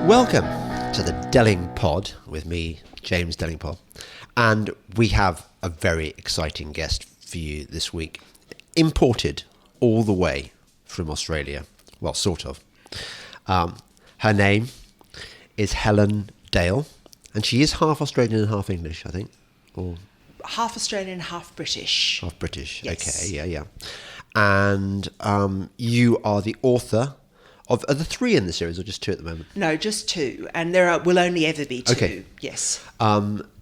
Welcome to the Delingpod with me, James Delingpole, and we have a very exciting guest for you this week, imported all the way from Australia, well, sort of. Her name is Helen Dale, and she is half Australian and half English, I think, or half Australian, half British. Half British, yes. Okay, yeah. And you are the author of, are there 3 in the series or just 2 at the moment? No, just 2, and will only ever be 2. Okay. Yes.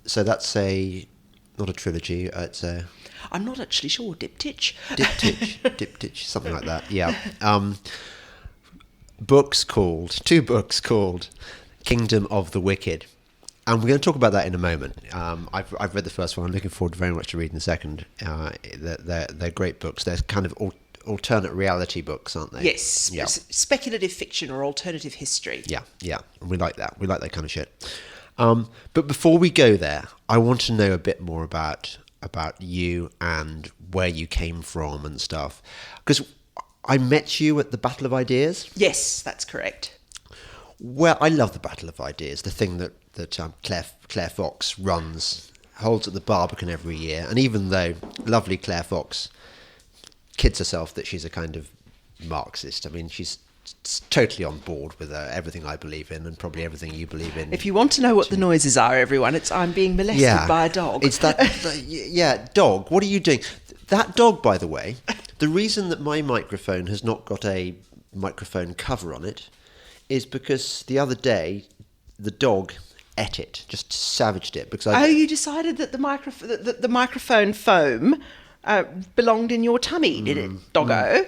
So that's not a trilogy, it's a... I'm not actually sure, diptych, something like that, yeah. 2 books called Kingdom of the Wicked. And we're going to talk about that in a moment. I've read the first one. I'm looking forward very much to reading the second. They're great books. They're kind of alternate reality books, aren't they? Yes. Yeah. Speculative fiction or alternative history. Yeah. And we like that. We like that kind of shit. But before we go there, I want to know a bit more about you and where you came from and stuff. Because I met you at the Battle of Ideas. Yes, that's correct. Well, I love the Battle of Ideas, the thing that Claire Fox holds at the Barbican every year. And even though lovely Claire Fox kids herself that she's a kind of Marxist, I mean, she's totally on board with everything I believe in and probably everything you believe in. If you want to know what the noises are, everyone, it's I'm being molested by a dog. It's that, dog. What are you doing? That dog, by the way, the reason that my microphone has not got a microphone cover on it is because the other day the dog ate it, just savaged it. Because you decided that the microphone foam belonged in your tummy, did it, doggo?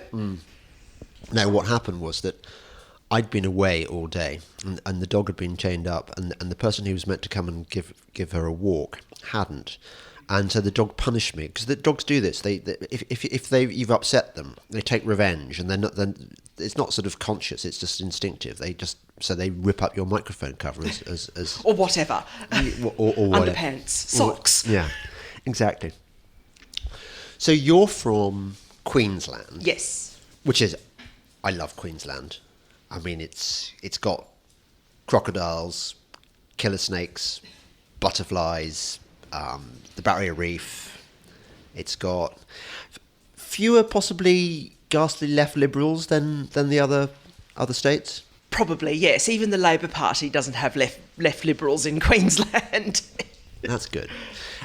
No, what happened was that I'd been away all day, and the dog had been chained up, and the person who was meant to come and give her a walk hadn't. And so the dog punished me, because the dogs do this. If you've upset them, they take revenge, and then it's not sort of conscious; it's just instinctive. They rip up your microphone cover as or whatever, or underpants, socks. Yeah, exactly. So you're from Queensland, yes, which is, I love Queensland. I mean, it's got crocodiles, killer snakes, butterflies. The Barrier Reef. It's got fewer, possibly ghastly left liberals than the other states. Probably, yes. Even the Labour Party doesn't have left liberals in Queensland. That's good.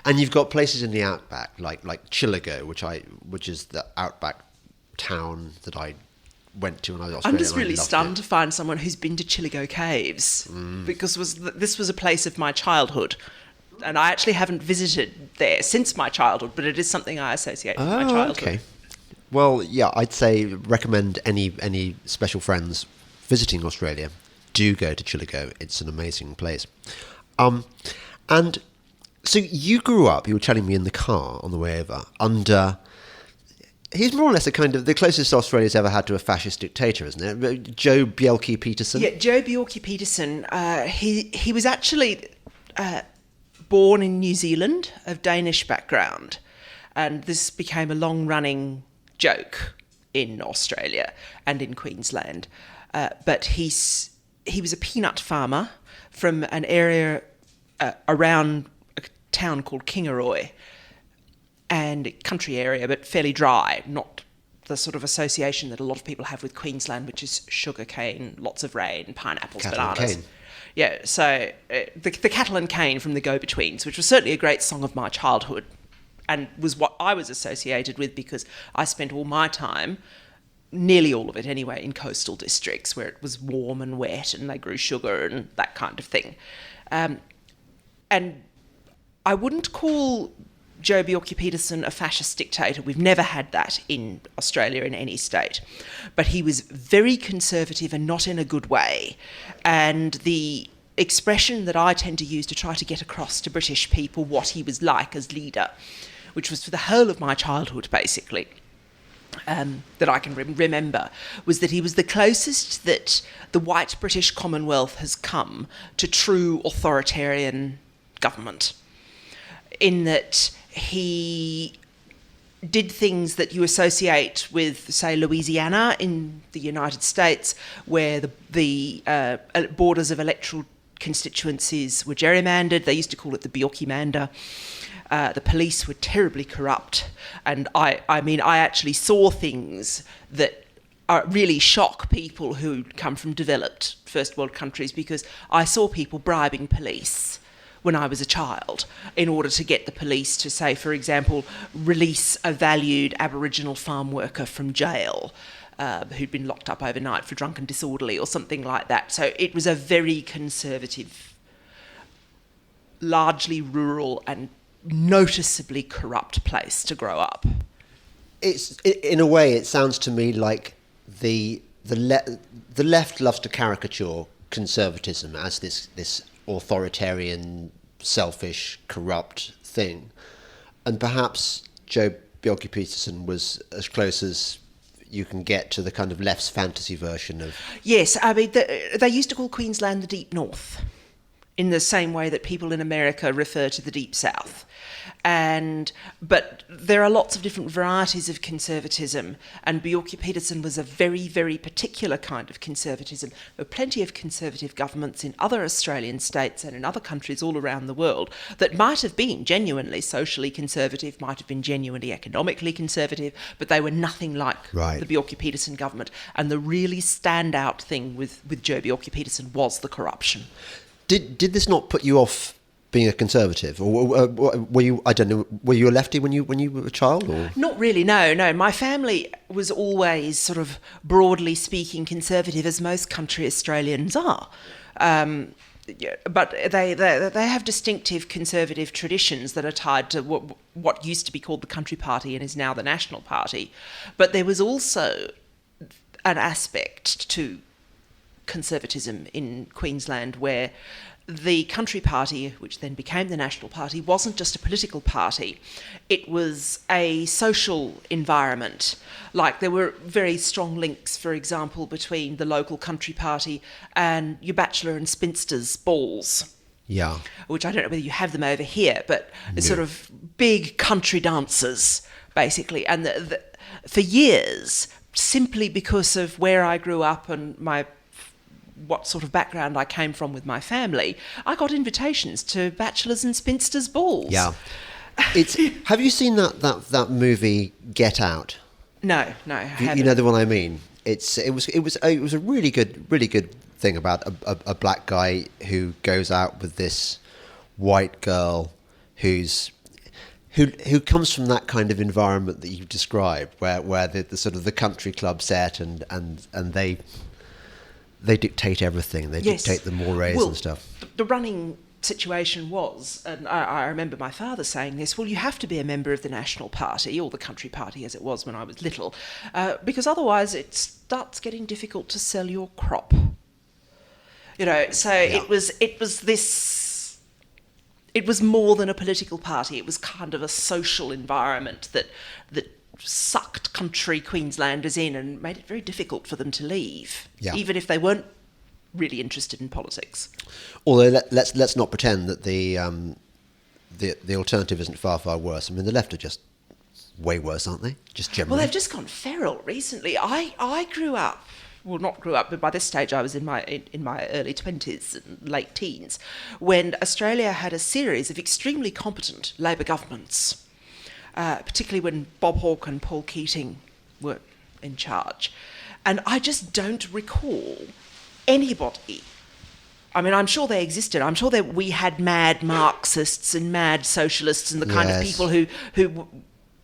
And you've got places in the outback like Chillago, which is the outback town that I went to when I was Australian. I'm just really stunned to find someone who's been to Chillago Caves because this was a place of my childhood. And I actually haven't visited there since my childhood, but it is something I associate with my childhood. Okay. Well, yeah, I'd say recommend any special friends visiting Australia, do go to Chillago. It's an amazing place. And so you grew up, you were telling me in the car on the way over, under... He's more or less the closest Australia's ever had to a fascist dictator, isn't it? Joe Bjelke-Petersen? Yeah, Joe Bjelke-Petersen. He was actually... born in New Zealand, of Danish background, and this became a long-running joke in Australia and in Queensland. But he was a peanut farmer from an area around a town called Kingaroy, and country area, but fairly dry, not the sort of association that a lot of people have with Queensland, which is sugarcane, lots of rain, pineapples, Cattle bananas. and cane. Yeah, so the Cattle and Cane from the Go-Betweens, which was certainly a great song of my childhood and was what I was associated with because I spent all my time, nearly all of it anyway, in coastal districts where it was warm and wet and they grew sugar and that kind of thing. And I wouldn't call Joe Bjelke-Petersen a fascist dictator. We've never had that in Australia in any state. But he was very conservative and not in a good way. And the expression that I tend to use to try to get across to British people what he was like as leader, which was for the whole of my childhood, basically, that I can remember, was that he was the closest that the white British Commonwealth has come to true authoritarian government, in that he did things that you associate with, say, Louisiana in the United States, where the borders of electoral constituencies were gerrymandered. They used to call it the Bjorkimander. The police were terribly corrupt. And I mean, I actually saw things that really shock people who come from developed first world countries, because I saw people bribing police when I was a child in order to get the police to, say, for example, release a valued Aboriginal farm worker from jail who'd been locked up overnight for drunk and disorderly or something like that. So it was a very conservative, largely rural and noticeably corrupt place to grow up. In a way, it sounds to me like the left loves to caricature conservatism as this authoritarian, selfish, corrupt thing, and perhaps Joe Bjelke-Petersen was as close as you can get to the kind of left's fantasy version of... Yes, I mean, they used to call Queensland the Deep North, in the same way that people in America refer to the Deep South. But there are lots of different varieties of conservatism, and Bjelke-Petersen was a very, very particular kind of conservatism. There were plenty of conservative governments in other Australian states and in other countries all around the world that might have been genuinely socially conservative, might have been genuinely economically conservative, but they were nothing like the Bjelke-Petersen government. And the really standout thing with Joe Bjelke-Petersen was the corruption. Did this not put you off being a conservative, or were you? I don't know. Were you a lefty when you were a child? Or? Not really. No. My family was always sort of, broadly speaking, conservative, as most country Australians are. But they have distinctive conservative traditions that are tied to what used to be called the Country Party and is now the National Party. But there was also an aspect to conservatism in Queensland where the Country Party, which then became the National Party, wasn't just a political party. It was a social environment. Like, there were very strong links, for example, between the local Country Party and your bachelor and spinsters balls. Yeah. Which I don't know whether you have them over here, but sort of big country dances, basically. And for years, simply because of where I grew up and what sort of background I came from with my family, I got invitations to bachelors and spinsters balls. Yeah. Have you seen that movie Get Out? No, I haven't. You know the one I mean. It was a really good thing about a black guy who goes out with this white girl who comes from that kind of environment that you described, where the sort of the country club set and they dictate everything. They dictate the mores and stuff. The running situation was, and I remember my father saying this, well, you have to be a member of the National Party, or the Country Party as it was when I was little, because otherwise it starts getting difficult to sell your crop. You know, so it was more than a political party. It was kind of a social environment that sucked country Queenslanders in and made it very difficult for them to leave, even if they weren't really interested in politics. Although let's not pretend that the alternative isn't far worse. I mean, the left are just way worse, aren't they? Just generally. Well, they've just gone feral recently. I grew up. Well, not grew up, but by this stage I was in my early 20s and late teens, when Australia had a series of extremely competent Labor governments. Particularly when Bob Hawke and Paul Keating were in charge. And I just don't recall anybody. I mean, I'm sure they existed. I'm sure that we had mad Marxists and mad socialists and the kind of people who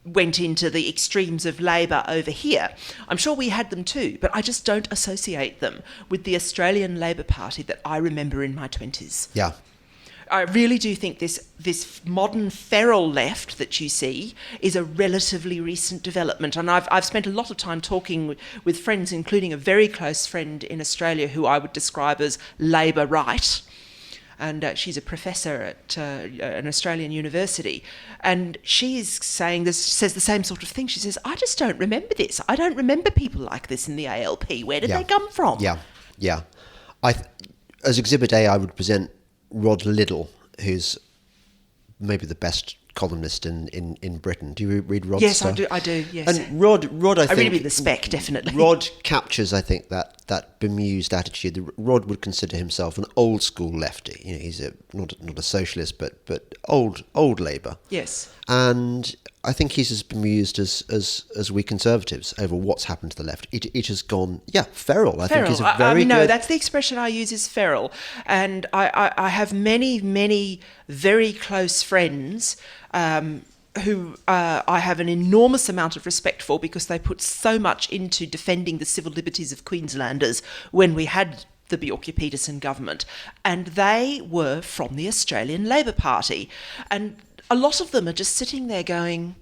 went into the extremes of Labor over here. I'm sure we had them too, but I just don't associate them with the Australian Labor Party that I remember in my 20s. Yeah. I really do think this modern feral left that you see is a relatively recent development. And I've spent a lot of time talking with friends, including a very close friend in Australia who I would describe as Labor right. And she's a professor at an Australian university. And she's says the same sort of thing. She says, I just don't remember this. I don't remember people like this in the ALP. Where did they come from? Yeah. As Exhibit A, I would present Rod Liddle, who's maybe the best columnist in Britain. Do you read Rod's Yes, stuff? I do. Yes, And Rod, I think... really read the spec, definitely. Rod captures, I think, that bemused attitude. Rod would consider himself an old school lefty. You know, he's not a socialist, but old Labour. Yes. And I think he's as bemused as we Conservatives over what's happened to the left. It has gone, feral. I think is a very good... No, that's the expression I use, is feral. And I have many very close friends who I have an enormous amount of respect for, because they put so much into defending the civil liberties of Queenslanders when we had the Bjelke-Petersen government. And they were from the Australian Labor Party. And a lot of them are just sitting there going,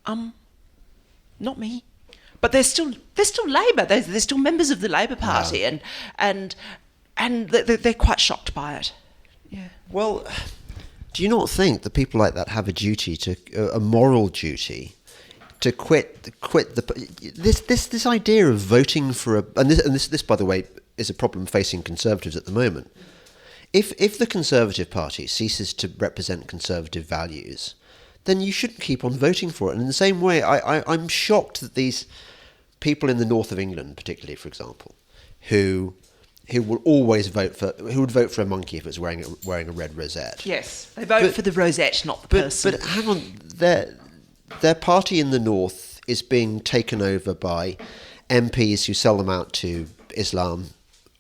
not me. But they're still Labor. They're still members of the Labor Party, Wow. and they're quite shocked by it. Yeah. Well, do you not think that people like that have a moral duty to quit this idea of voting for this by the way is a problem facing Conservatives at the moment. If the Conservative Party ceases to represent conservative values, then you shouldn't keep on voting for it. And in the same way, I'm shocked that these people in the north of England, particularly, for example, who will always vote for a monkey if it's wearing a red rosette. Yes, they vote for the rosette, not the person. But hang on, their party in the north is being taken over by MPs who sell them out to Islam,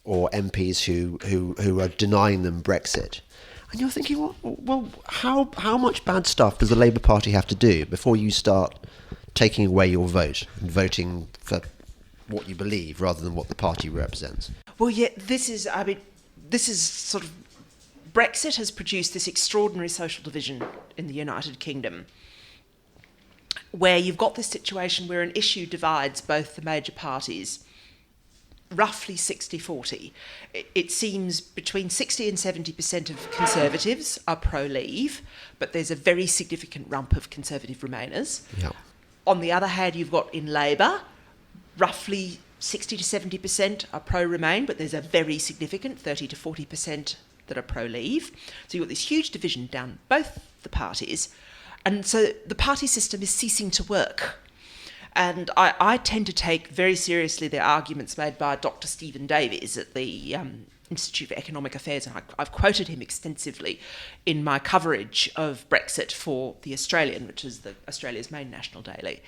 or MPs who are denying them Brexit. And you're thinking, well, how much bad stuff does the Labour Party have to do before you start taking away your vote and voting for what you believe rather than what the party represents? Well, yeah, this is sort of... Brexit has produced this extraordinary social division in the United Kingdom, where you've got this situation where an issue divides both the major parties roughly 60-40. It seems between 60 and 70% of Conservatives are pro-Leave, but there's a very significant rump of Conservative Remainers. Yeah. On the other hand, you've got in Labour, roughly 60 to 70% are pro-Remain, but there's a very significant 30 to 40% that are pro-Leave. So you've got this huge division down both the parties. And so the party system is ceasing to work. And I tend to take very seriously the arguments made by Dr. Stephen Davies at the Institute for Economic Affairs, and I've quoted him extensively in my coverage of Brexit for The Australian, which is Australia's main national daily.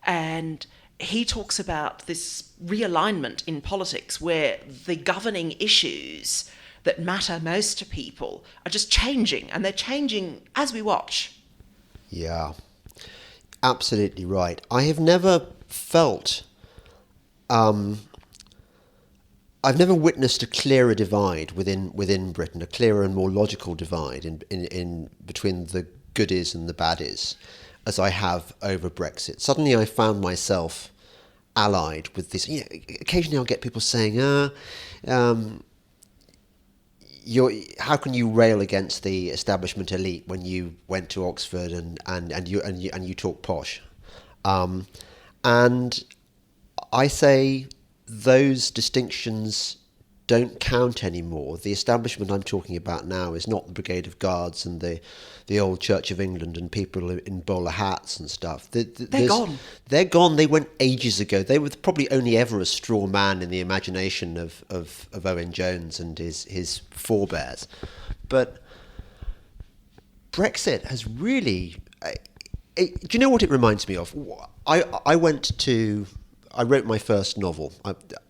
And he talks about this realignment in politics where the governing issues that matter most to people are just changing, and they're changing as we watch. Yeah. Absolutely right. I have never felt, I've never witnessed a clearer divide within Britain, a clearer and more logical divide in between the goodies and the baddies, as I have over Brexit. Suddenly, I found myself allied with this. You know, occasionally, I'll get people saying, how can you rail against the establishment elite when you went to Oxford and you talk posh? And I say those distinctions don't count anymore. The establishment I'm talking about now is not the Brigade of Guards and the old Church of England and people in bowler hats and stuff. They're gone. They're gone. They went ages ago. They were probably only ever a straw man in the imagination of Owen Jones and his forebears. But Brexit has really... do you know what it reminds me of? I wrote my first novel.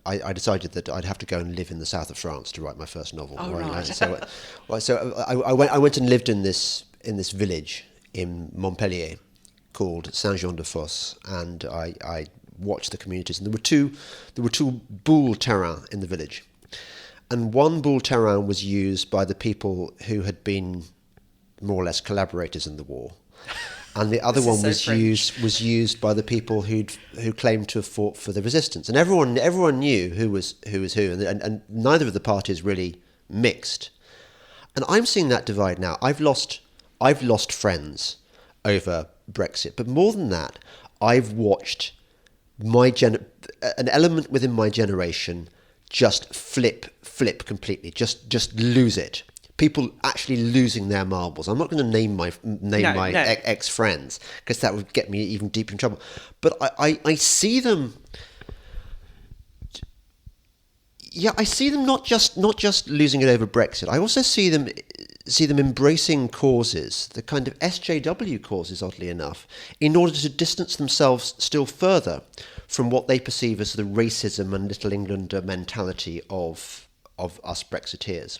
I decided that I'd have to go and live in the south of France to write my first novel. Oh, right. So I went and lived in this village in Montpellier called Saint-Jean-de-Fosse, and I watched the communities. And there were two boules terrain in the village, and one boule terrain was used by the people who had been more or less collaborators in the war. And the other one was used by the people who claimed to have fought for the resistance, and everyone knew who was who, and neither of the parties really mixed. And I'm seeing that divide now. I've lost friends over Brexit, but more than that, I've watched an element within my generation just flip completely, just lose it, people actually losing their marbles. I'm not going to name my ex-friends, because that would get me even deeper in trouble. But I see them. Yeah, I see them not just losing it over Brexit. I also see them embracing causes, the kind of SJW causes, oddly enough, in order to distance themselves still further from what they perceive as the racism and Little Englander mentality of us Brexiteers.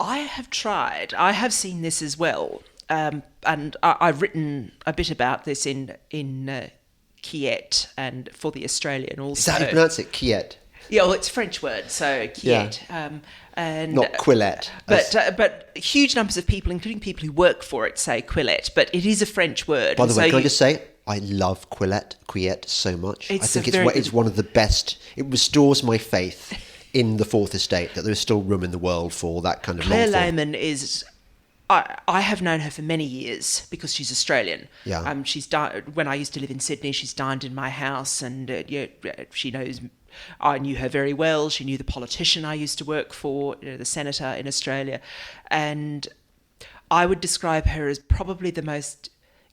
I have tried. I have seen this as well, and I've written a bit about this in Quiet and for the Australian also. Is that how you pronounce it, Quiet? Yeah, well, it's a French word, so Quiet. Yeah. And not Quillette. But huge numbers of people, including people who work for it, say Quillette. But it is a French word. By the way, can I just say, I love Quiet so much. I think it's one of the best. It restores my faith in the Fourth Estate, that there is still room in the world for that kind of Claire long form. Lehman is... I have known her for many years because she's Australian. Yeah. She's when I used to live in Sydney, she's dined in my house, and she knows... I knew her very well. She knew the politician I used to work for, the senator in Australia. And I would describe her as probably the most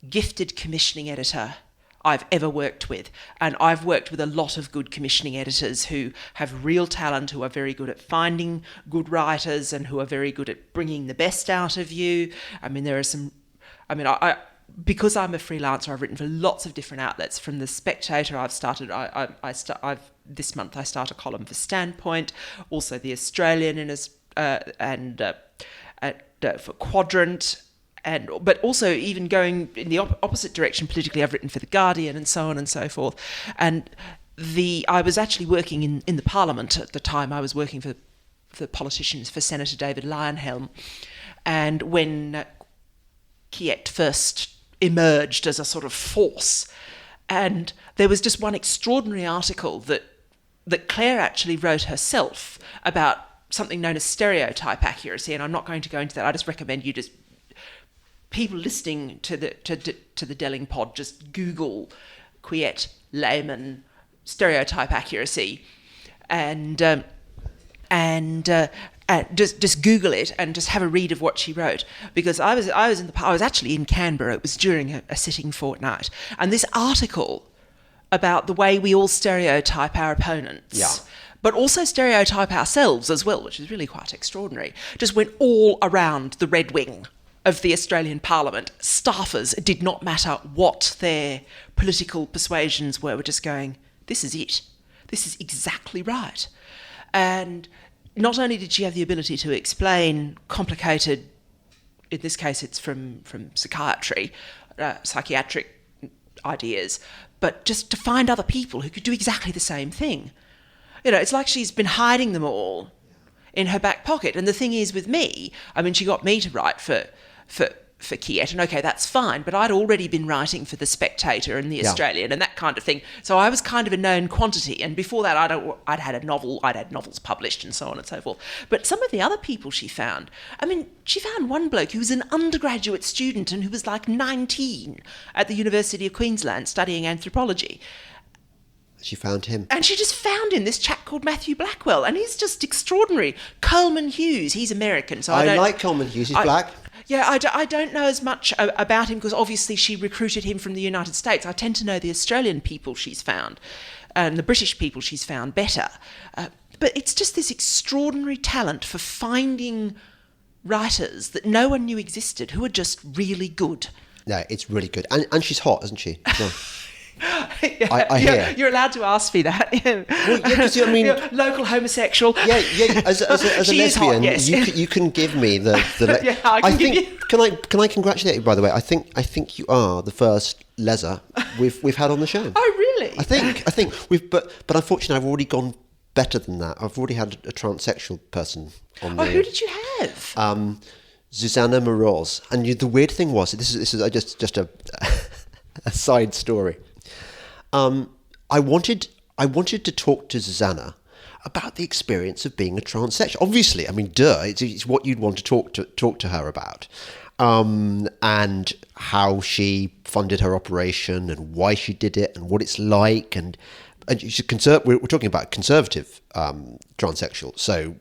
gifted commissioning editor I've ever worked with. And I've worked with a lot of good commissioning editors who have real talent, who are very good at finding good writers and who are very good at bringing the best out of you. I mean, there are some... I mean, because I'm a freelancer, I've written for lots of different outlets. From The Spectator, I've started... This month I start a column for Standpoint, also The Australian, for Quadrant, but also even going in the opposite direction politically, I've written for The Guardian and so on and so forth. And I was actually working in the Parliament at the time. I was working for the politicians, for Senator David Leyonhjelm, and when Quiet first emerged as a sort of force, and there was just one extraordinary article that Claire actually wrote herself about something known as stereotype accuracy, and I'm not going to go into that. I just recommend you just... people listening to the Delingpod, just Google Quiet Lehman stereotype accuracy, and just Google it and just have a read of what she wrote. Because I was actually in Canberra. It was during a sitting fortnight, and this article about the way we all stereotype our opponents, but also stereotype ourselves as well, which is really quite extraordinary, just went all around the Red Wing of the Australian Parliament. Staffers, it did not matter what their political persuasions were just going, this is it. This is exactly right. And not only did she have the ability to explain complicated, in this case it's from psychiatric ideas, but just to find other people who could do exactly the same thing. It's like she's been hiding them all in her back pocket. And the thing is with me, I mean, she got me to write for Quiet, and okay, that's fine, but I'd already been writing for The Spectator and The Australian and that kind of thing, so I was kind of a known quantity. And before that, I'd had novels published and so on and so forth. But some of the other people she found, I mean, she found one bloke who was an undergraduate student and who was like 19 at the University of Queensland studying anthropology. She found him. And she just found him, this chap called Matthew Blackwell, and he's just extraordinary. Coleman Hughes, he's American, so I like Coleman Hughes, he's black. Yeah, I don't know as much about him because obviously she recruited him from the United States. I tend to know the Australian people she's found and the British people she's found better. But it's just this extraordinary talent for finding writers that no one knew existed who are just really good. No, it's really good. And she's hot, isn't she? Yeah. I hear. You're allowed to ask me that. Well, yeah, because I mean, local homosexual. Yeah. As a lesbian, hot, yes. you can give me the. Can I congratulate you? By the way, I think you are the first leser we've had on the show. Oh, really? I think we've, but unfortunately, I've already gone better than that. I've already had a transsexual person on. Oh, who did you have? Susanna Moroz. And the weird thing was, this is just a side story. I wanted to talk to Susanna about the experience of being a transsexual. Obviously, I mean, it's what you'd want to talk to her about, and how she funded her operation and why she did it and what it's like. And she's we're talking about conservative transsexual, so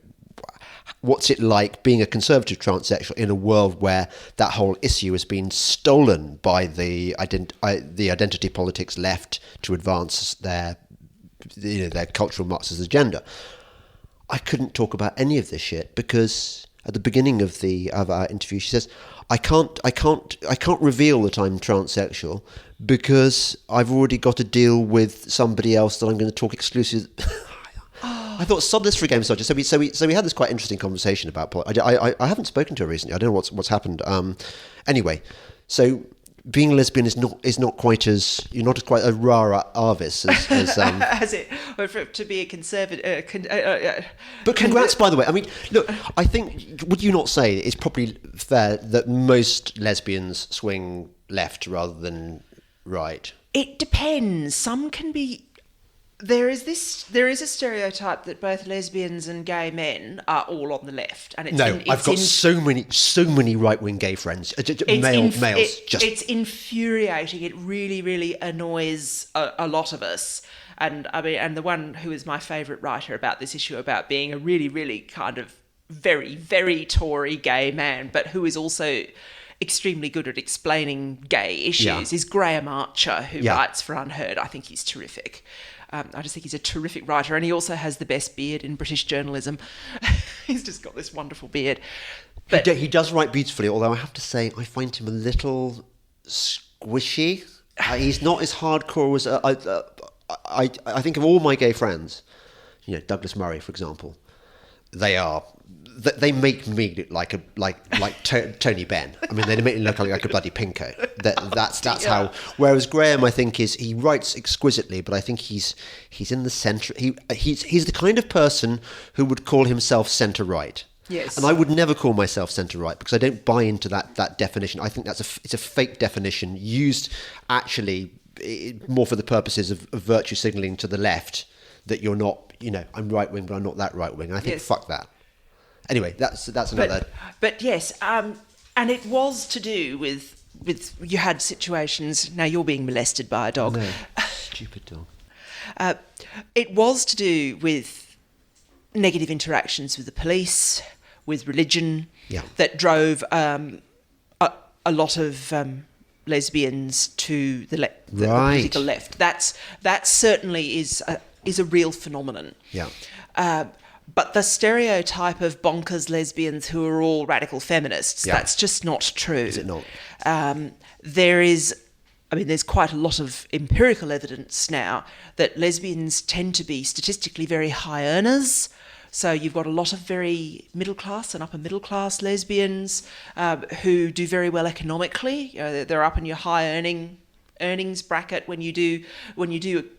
what's it like being a conservative transsexual in a world where that whole issue has been stolen by the identity politics left to advance their cultural Marxist agenda. I couldn't talk about any of this shit because at the beginning of our interview, she says, I can't reveal that I'm transsexual because I've already got a deal with somebody else that I'm going to talk exclusively. I thought, sod this for a game, Sergeant. So we had this quite interesting conversation about I haven't spoken to her recently. I don't know what's happened. Anyway, so being a lesbian is not quite as, you're not quite a rara avis as as it, or to be a conservative. But congrats, by the way. I mean, look, I think, would you not say it's probably fair that most lesbians swing left rather than right? It depends. Some can be. There is a stereotype that both lesbians and gay men are all on the left, and I've got so many right-wing gay friends, males. It's infuriating. It really, really annoys a lot of us. And I mean, and the one who is my favourite writer about this issue, about being a really, really kind of very, very Tory gay man, but who is also extremely good at explaining gay issues, is Graham Archer, who writes for Unheard. I think he's terrific. I just think he's a terrific writer, and he also has the best beard in British journalism. He's just got this wonderful beard. But he does write beautifully, although I have to say I find him a little squishy. He's not as hardcore as I think of all my gay friends. Douglas Murray, for example. They make me look like Tony Benn. I mean, they make me look like a bloody pinko. That's how. Whereas Graham, I think, he writes exquisitely, but I think he's in the centre. He's the kind of person who would call himself centre right. Yes. And I would never call myself centre right because I don't buy into that definition. I think it's a fake definition used actually more for the purposes of virtue signalling to the left that you're not. I'm right wing, but I'm not that right wing. I think fuck that. Anyway, that's another. But yes, and it was to do with you had situations. Now you're being molested by a dog. No, stupid dog. It was to do with negative interactions with the police, with religion, that drove a lot of lesbians to the political left. That certainly is a real phenomenon. Yeah. But the stereotype of bonkers lesbians who are all radical feminists, that's just not true. Is it not? There's quite a lot of empirical evidence now that lesbians tend to be statistically very high earners. So you've got a lot of very middle class and upper middle class lesbians who do very well economically. They're up in your high earnings bracket when you do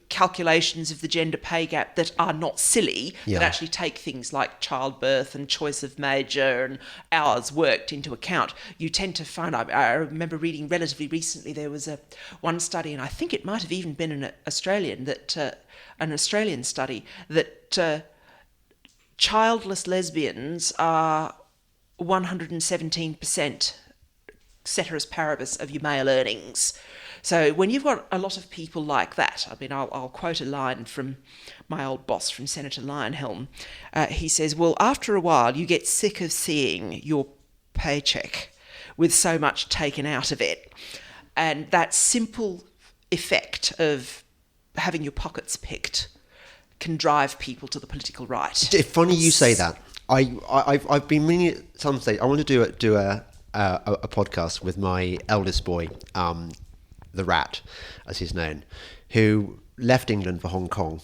calculations of the gender pay gap that are not silly, that actually take things like childbirth and choice of major and hours worked into account. You tend to find, I remember reading relatively recently, there was one study, and I think it might have even been an Australian study, that childless lesbians are 117% ceteris paribus of your male earnings. So when you've got a lot of people like that, I'll quote a line from my old boss, from Senator Lionhelm. He says, well, after a while, you get sick of seeing your paycheck with so much taken out of it. And that simple effect of having your pockets picked can drive people to the political right. It's funny you say that. I've been meaning at some stage, I want to do a podcast with my eldest boy, the Rat, as he's known, who left England for Hong Kong.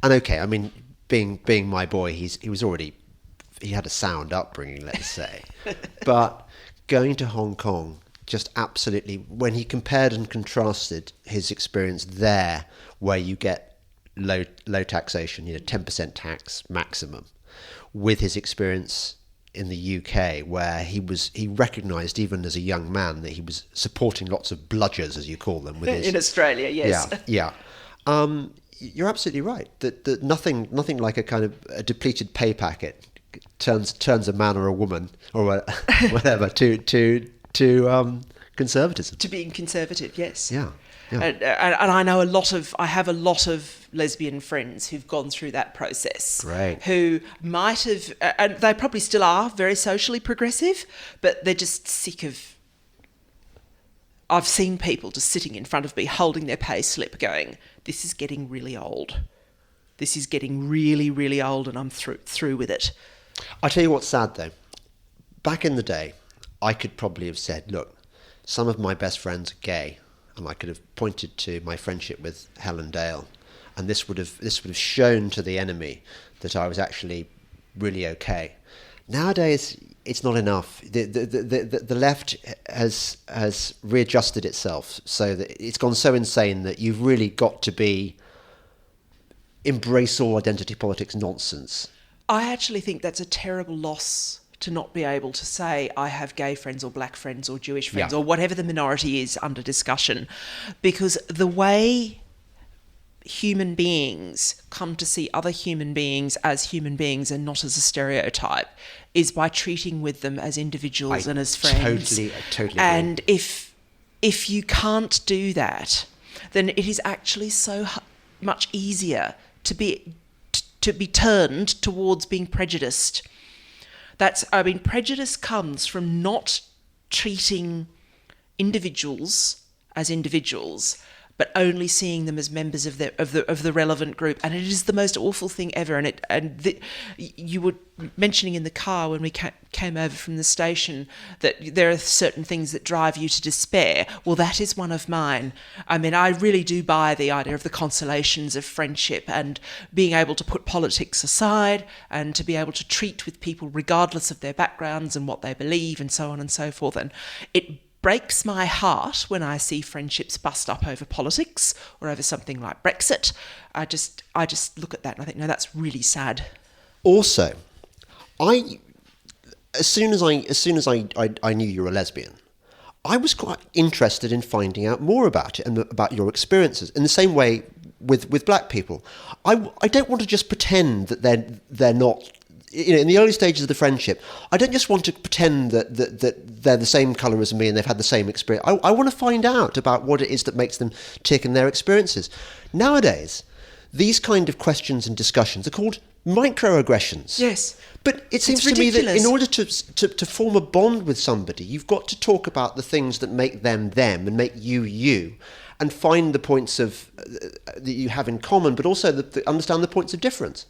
And okay, I mean, being my boy, he had a sound upbringing, let's say. But going to Hong Kong, just absolutely, when he compared and contrasted his experience there, where you get low taxation, 10% tax maximum, with his experience in the UK, where he recognised, even as a young man, that he was supporting lots of bludgers, as you call them. In Australia, yes. Yeah. You're absolutely right. That nothing like a kind of a depleted pay packet turns a man or a woman or whatever to conservatism. To being conservative, yes. Yeah. Yeah. And I have a lot of lesbian friends who've gone through that process. Great. Who might have, and they probably still are very socially progressive, but they're just sick of. I've seen people just sitting in front of me holding their pay slip going, this is getting really old. This is getting really, really old and I'm through with it. I tell you what's sad though. Back in the day, I could probably have said, look, some of my best friends are gay, and I could have pointed to my friendship with Helen Dale, and this would have shown to the enemy that I was actually really okay. Nowadays, it's not enough. The left has readjusted itself so that it's gone so insane that you've really got to embrace all identity politics nonsense. I actually think that's a terrible loss to not be able to say I have gay friends or black friends or Jewish friends or whatever the minority is under discussion, because the way human beings come to see other human beings as human beings and not as a stereotype is by treating with them as individuals and as friends. I totally agree. And if you can't do that, then it is actually so much easier to be turned towards being prejudiced. Prejudice comes from not treating individuals as individuals, but only seeing them as members of the relevant group, and it is the most awful thing ever. You were mentioning in the car when we came over from the station that there are certain things that drive you to despair. Well, that is one of mine. I mean, I really do buy the idea of the consolations of friendship and being able to put politics aside and to be able to treat with people regardless of their backgrounds and what they believe and so on and so forth. And it breaks my heart when I see friendships bust up over politics or over something like Brexit. I just look at that and I think, no, that's really sad. Also, as soon as I knew you were a lesbian, I was quite interested in finding out more about it and about your experiences. In the same way with black people, I don't want to just pretend that they're not. In the early stages of the friendship, I don't just want to pretend that they're the same colour as me and they've had the same experience. I want to find out about what it is that makes them tick in their experiences. Nowadays, these kind of questions and discussions are called microaggressions. Yes. But it seems to me that in order to form a bond with somebody, you've got to talk about the things that make them them and make you you, and find the points that you have in common, but also understand the points of difference.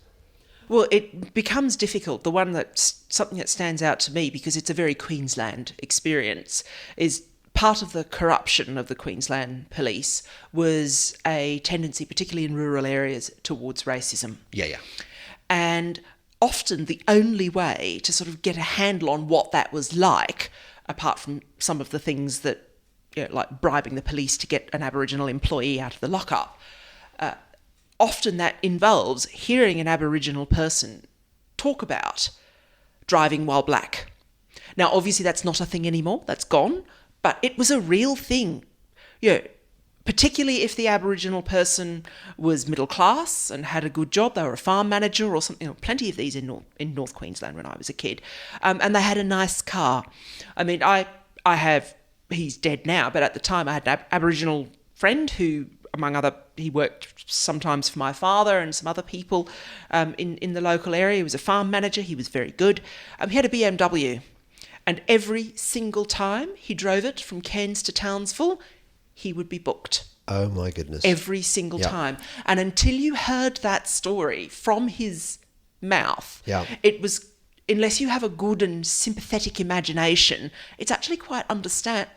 Well, it becomes difficult. The one something that stands out to me, because it's a very Queensland experience, is part of the corruption of the Queensland police was a tendency, particularly in rural areas, towards racism. Yeah. And often the only way to sort of get a handle on what that was like, apart from some of the things that, like bribing the police to get an Aboriginal employee out of the lockup, often that involves hearing an Aboriginal person talk about driving while black. Now, obviously, that's not a thing anymore. That's gone. But it was a real thing. Particularly if the Aboriginal person was middle class and had a good job, they were a farm manager or something. Plenty of these in North Queensland when I was a kid. And they had a nice car. I mean, he's dead now, but at the time I had an Aboriginal friend who, among other, he worked sometimes for my father and some other people in the local area. He was a farm manager. He was very good. He had a BMW. And every single time he drove it from Cairns to Townsville, he would be booked. Oh, my goodness. Every single time. And until you heard that story from his mouth, it was, unless you have a good and sympathetic imagination, it's actually quite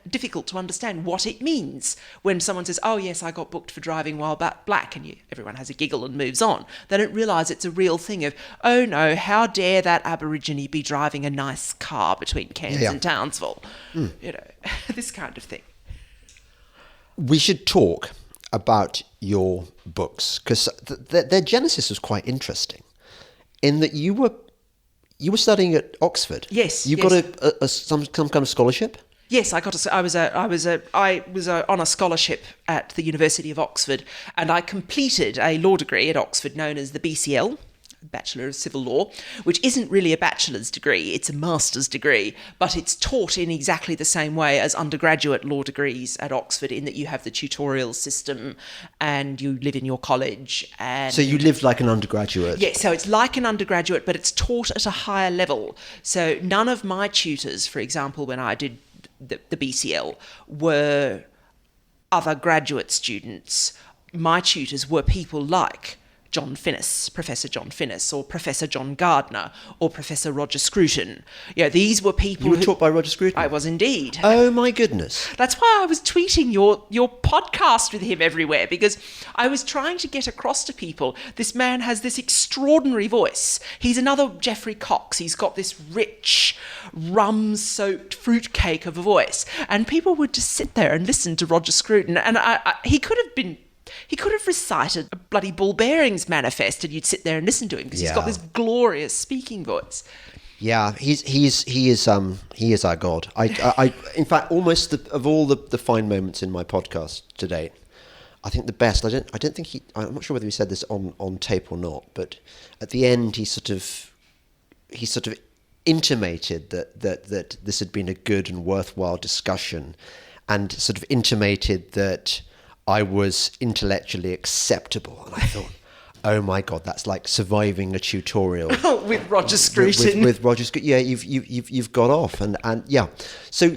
difficult to understand what it means when someone says, oh, yes, I got booked for driving while black, and everyone has a giggle and moves on. They don't realise it's a real thing of, oh, no, how dare that Aborigine be driving a nice car between Cairns and Townsville? This kind of thing. We should talk about your books, because their genesis was quite interesting, in that you were studying at Oxford. Yes. You got some kind of scholarship? Yes, I was on a scholarship at the University of Oxford, and I completed a law degree at Oxford known as the BCL, Bachelor of Civil Law, which isn't really a bachelor's degree, it's a master's degree, but it's taught in exactly the same way as undergraduate law degrees at Oxford, in that you have the tutorial system and you live in your college. And So you lived like an undergraduate? yeah, so it's like an undergraduate, but it's taught at a higher level. So none of my tutors, for example, when I did the BCL, were other graduate students. My tutors were people like John Finnis, Professor John Finnis, or Professor John Gardner, or Professor Roger Scruton. These were people. You were taught by Roger Scruton? I was indeed. Oh my goodness. That's why I was tweeting your podcast with him everywhere, because I was trying to get across to people, this man has this extraordinary voice. He's another Geoffrey Cox. He's got this rich, rum-soaked fruitcake of a voice. And people would just sit there and listen to Roger Scruton. And he could have recited a bloody Bull Bearings manifest, and you'd sit there and listen to him, because he's got this glorious speaking voice. Yeah, he is our god. I in fact, almost of all the fine moments in my podcast to date, I think the best. I don't think I'm not sure whether he said this on tape or not, but at the end he sort of intimated that this had been a good and worthwhile discussion, and sort of intimated that I was intellectually acceptable. And I thought, oh my God, that's like surviving a tutorial with Roger Scruton. With Roger Scruton, yeah, you've got off, and yeah. So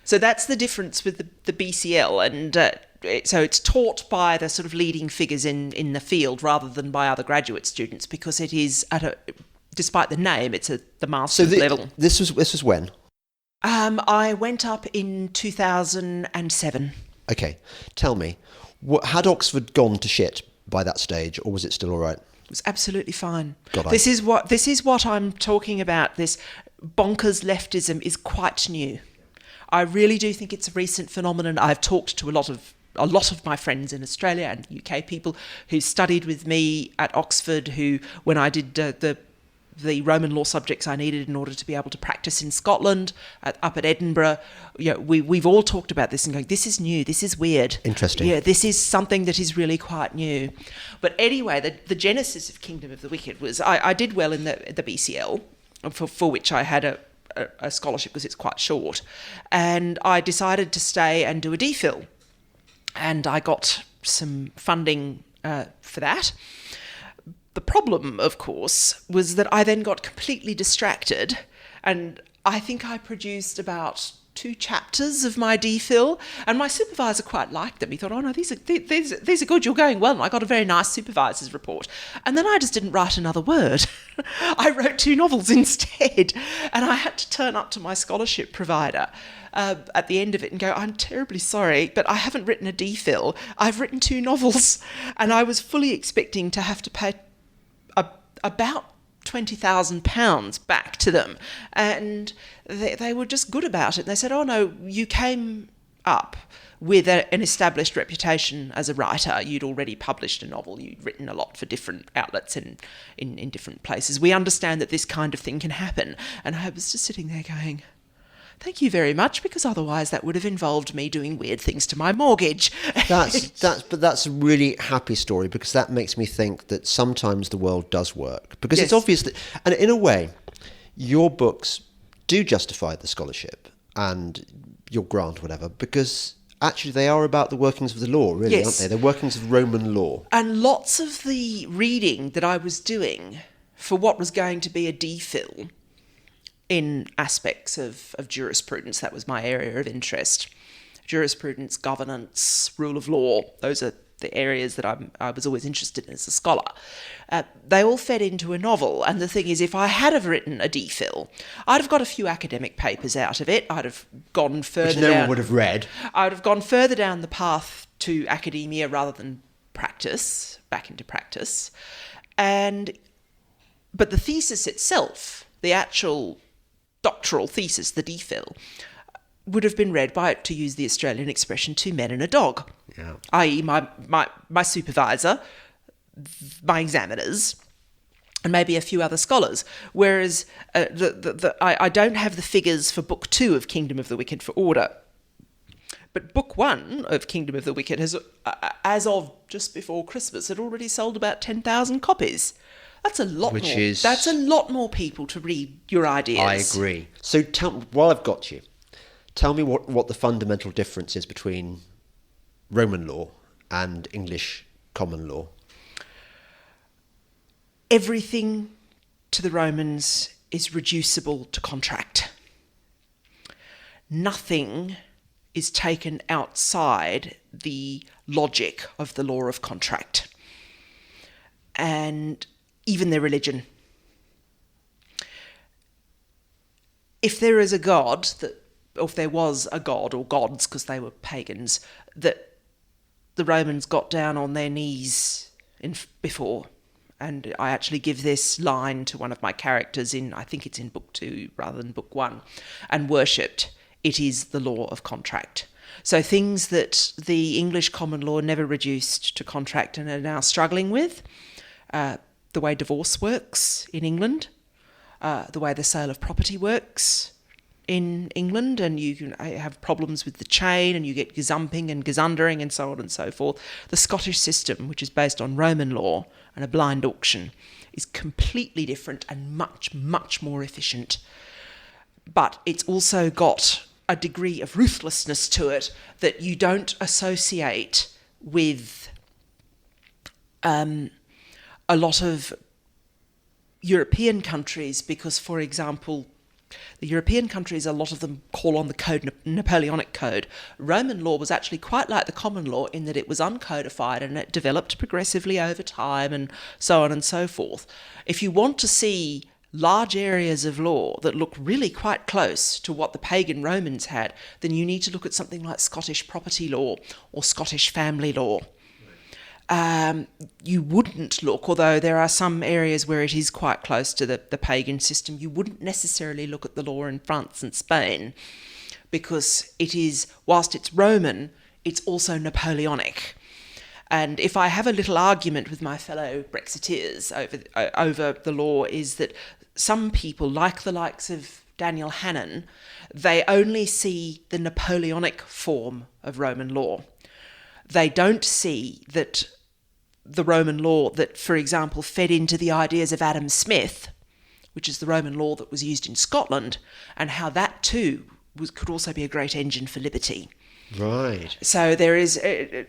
that's the difference with the BCL, and so it's taught by the sort of leading figures in the field rather than by other graduate students, because it is despite the name, it's at the master's level. This was when? I went up in 2007. Okay, tell me, had Oxford gone to shit by that stage, or was it still all right? It was absolutely fine. God, this is what I'm talking about. This bonkers leftism is quite new. I really do think it's a recent phenomenon. I've talked to a lot of my friends in Australia and UK people who studied with me at Oxford, who, when I did the Roman law subjects I needed in order to be able to practice in Scotland, up at Edinburgh, we've all talked about this and going, this is new, this is weird. Interesting. Yeah, this is something that is really quite new. But anyway, the genesis of Kingdom of the Wicked was, I did well in the BCL, for which I had a scholarship because it's quite short, and I decided to stay and do a DPhil, and I got some funding for that. The problem, of course, was that I then got completely distracted, and I think I produced about 2 chapters of my DPhil, and my supervisor quite liked them. He thought, oh no, these are good, you're going well, and I got a very nice supervisor's report. And then I just didn't write another word. I wrote 2 novels instead, and I had to turn up to my scholarship provider at the end of it and go, I'm terribly sorry, but I haven't written a DPhil. I've written 2 novels, and I was fully expecting to have to pay about £20,000 back to them, and they were just good about it. And they said, oh no, you came up with an established reputation as a writer. You'd already published a novel, you'd written a lot for different outlets and in different places. We understand that this kind of thing can happen. And I was just sitting there going, thank you very much, because otherwise that would have involved me doing weird things to my mortgage. But that's a really happy story, because that makes me think that sometimes the world does work. Because Yes. It's obvious that, and in a way, your books do justify the scholarship and your grant, whatever, because actually they are about the workings of the law, really, Yes. aren't they? The workings of Roman law. And lots of the reading that I was doing for what was going to be a DPhil in aspects of jurisprudence, that was my area of interest. Jurisprudence, governance, rule of law, those are the areas that I was always interested in as a scholar. They all fed into a novel, and the thing is, if I had have written a DPhil, I'd have got a few academic papers out of it. I'd have gone further Which no down. one would have read. I'd have gone further down the path to academia rather than practice, back into practice. But the thesis itself, the actual doctoral thesis, the DPhil, would have been read by, to use the Australian expression, 2 men and a dog. Yeah. I.e. my supervisor, my examiners, and maybe a few other scholars. Whereas I don't have the figures for book 2 of Kingdom of the Wicked for order. But book 1 of Kingdom of the Wicked has, as of just before Christmas, had already sold about 10,000 copies. That's a lot Which more. is- That's a lot more people to read your ideas. I agree. So while I've got you, tell me what the fundamental difference is between Roman law and English common law. Everything to the Romans is reducible to contract. Nothing is taken outside the logic of the law of contract. And even their religion. If there is a god, or if there was a god or gods, because they were pagans, that the Romans got down on their knees before. And I actually give this line to one of my characters I think it's in book 2 rather than book 1, and worshipped. It is the law of contract. So things that the English common law never reduced to contract and are now struggling with, the way divorce works in England, the way the sale of property works in England, and you can have problems with the chain, and you get gazumping and gazundering and so on and so forth. The Scottish system, which is based on Roman law and a blind auction, is completely different and much, much more efficient. But it's also got a degree of ruthlessness to it that you don't associate with a lot of European countries, because, for example, the European countries, a lot of them call on the Napoleonic Code. Roman law was actually quite like the common law in that it was uncodified and it developed progressively over time and so on and so forth. If you want to see large areas of law that look really quite close to what the pagan Romans had, then you need to look at something like Scottish property law or Scottish family law. You wouldn't look, although there are some areas where it is quite close to the pagan system, you wouldn't necessarily look at the law in France and Spain, because it is, whilst it's Roman, it's also Napoleonic. And if I have a little argument with my fellow Brexiteers over the law, is that some people, like the likes of Daniel Hannan, they only see the Napoleonic form of Roman law. They don't see that the Roman law that, for example, fed into the ideas of Adam Smith, which is the Roman law that was used in Scotland, and how that too could also be a great engine for liberty. Right. So there is, there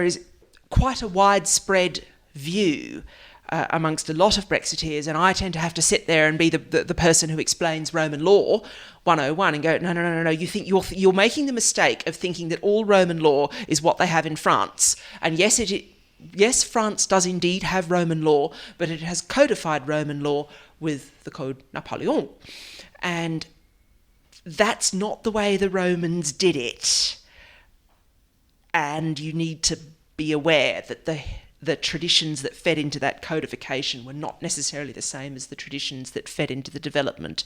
is quite a widespread view amongst a lot of Brexiteers, and I tend to have to sit there and be the person who explains Roman law 101 and go, no, you think you're making the mistake of thinking that all Roman law is what they have in France. And yes, France does indeed have Roman law, but it has codified Roman law with the Code Napoleon. And that's not the way the Romans did it. And you need to be aware that the traditions that fed into that codification were not necessarily the same as the traditions that fed into the development.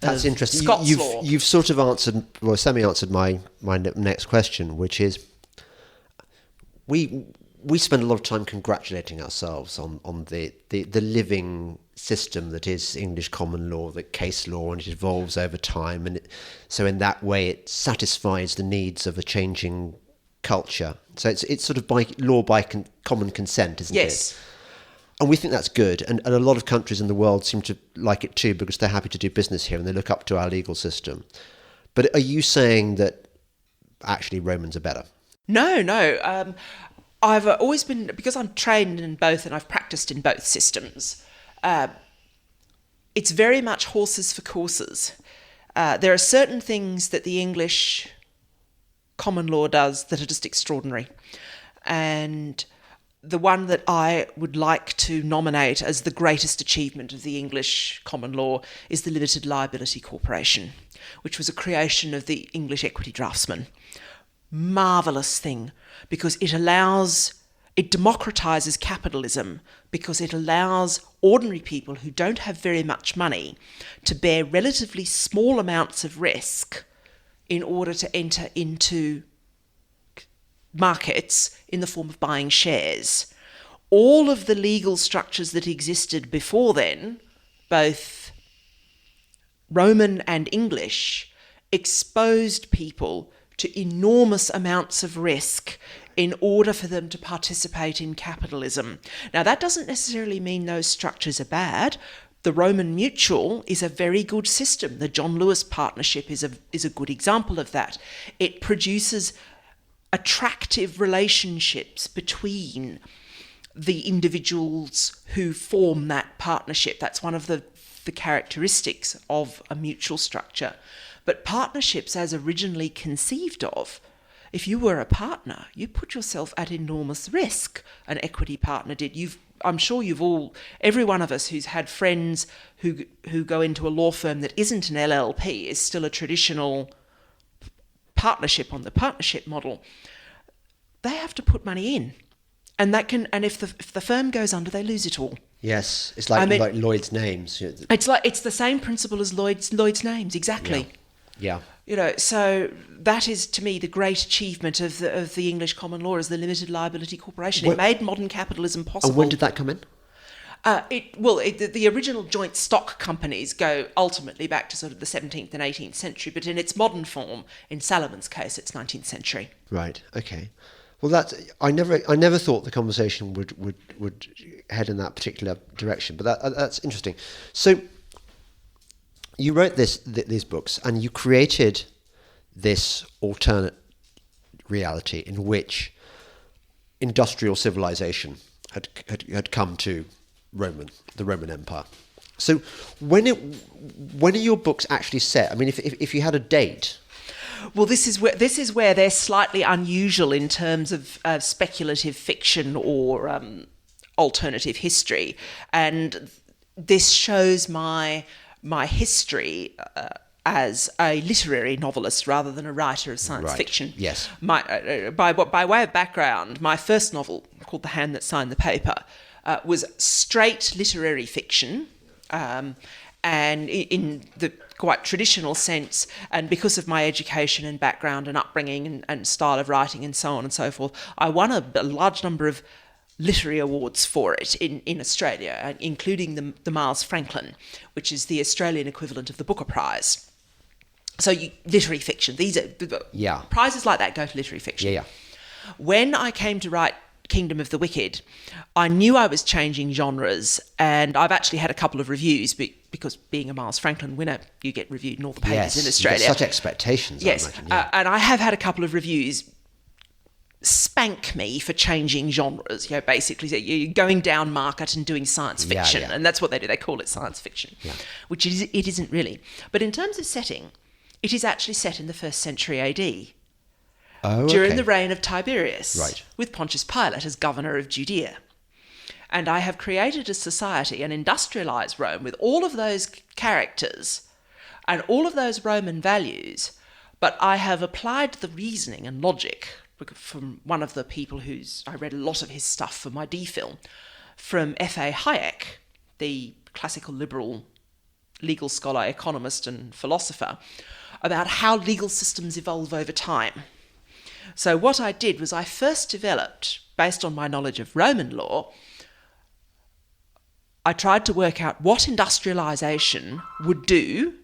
That's interesting. Scots law. You've sort of answered, well, semi-answered my next question, which is we spend a lot of time congratulating ourselves on the living system that is English common law, the case law, and it evolves over time, and so in that way it satisfies the needs of a changing culture. So it's sort of by common consent, isn't it? Yes. And we think that's good, and a lot of countries in the world seem to like it too, because they're happy to do business here and they look up to our legal system. But are you saying that actually Romans are better? No. I've always been, because I'm trained in both and I've practiced in both systems, it's very much horses for courses. There are certain things that the English common law does that are just extraordinary. And the one that I would like to nominate as the greatest achievement of the English common law is the Limited Liability Corporation, which was a creation of the English equity draftsman. Marvellous thing, because it democratises capitalism, because it allows ordinary people who don't have very much money to bear relatively small amounts of risk in order to enter into markets in the form of buying shares. All of the legal structures that existed before then, both Roman and English, exposed people to enormous amounts of risk in order for them to participate in capitalism. Now, that doesn't necessarily mean those structures are bad. The Roman Mutual is a very good system. The John Lewis Partnership is a good example of that. It produces attractive relationships between the individuals who form that partnership. That's one of the characteristics of a mutual structure. But partnerships, as originally conceived of, if you were a partner, you put yourself at enormous risk. An equity partner did. I'm sure every one of us who's had friends who go into a law firm that isn't an LLP is still a traditional partnership on the partnership model. They have to put money in, and if the firm goes under, they lose it all. Yes, it's like Lloyd's names. It's the same principle as Lloyd's names, exactly. Yeah. So that is, to me, the great achievement of the English common law as the limited liability corporation. It made modern capitalism possible. And when did that come in? The original joint stock companies go ultimately back to sort of the 17th and 18th century, but in its modern form, in Salomon's case, it's 19th century. Right. Okay. Well, I never thought the conversation would head in that particular direction, but that's interesting. So you wrote these books, and you created this alternate reality in which industrial civilization had come to the Roman Empire. So when are your books actually set? I mean, if you had a date. Well, this is where they're slightly unusual in terms of speculative fiction or alternative history, and this shows my history as a literary novelist rather than a writer of science fiction. Yes. By way of background, my first novel, called The Hand That Signed the Paper, was straight literary fiction. And in the quite traditional sense, and because of my education and background and upbringing and style of writing and so on and so forth, I won a large number of literary awards for it in Australia, including the Miles Franklin, which is the Australian equivalent of the Booker Prize. So literary fiction, these are prizes like that go to literary fiction. Yeah. When I came to write Kingdom of the Wicked, I knew I was changing genres, and I've actually had a couple of reviews because being a Miles Franklin winner, you get reviewed in all the papers in Australia. Yes, such expectations. Yes, I imagine, yeah. And I have had a couple of reviews spank me for changing genres. Basically, you're going down market and doing science fiction, and that's what they do. They call it science fiction, which it isn't really. But in terms of setting, it is actually set in the 1st century AD. During the reign of Tiberius, with Pontius Pilate as governor of Judea. And I have created a society, an industrialised Rome, with all of those characters and all of those Roman values, but I have applied the reasoning and logic from one of the people I read a lot of his stuff for my D-film, from F.A. Hayek, the classical liberal legal scholar, economist and philosopher, about how legal systems evolve over time. So what I did was I first developed, based on my knowledge of Roman law, I tried to work out what industrialisation would do.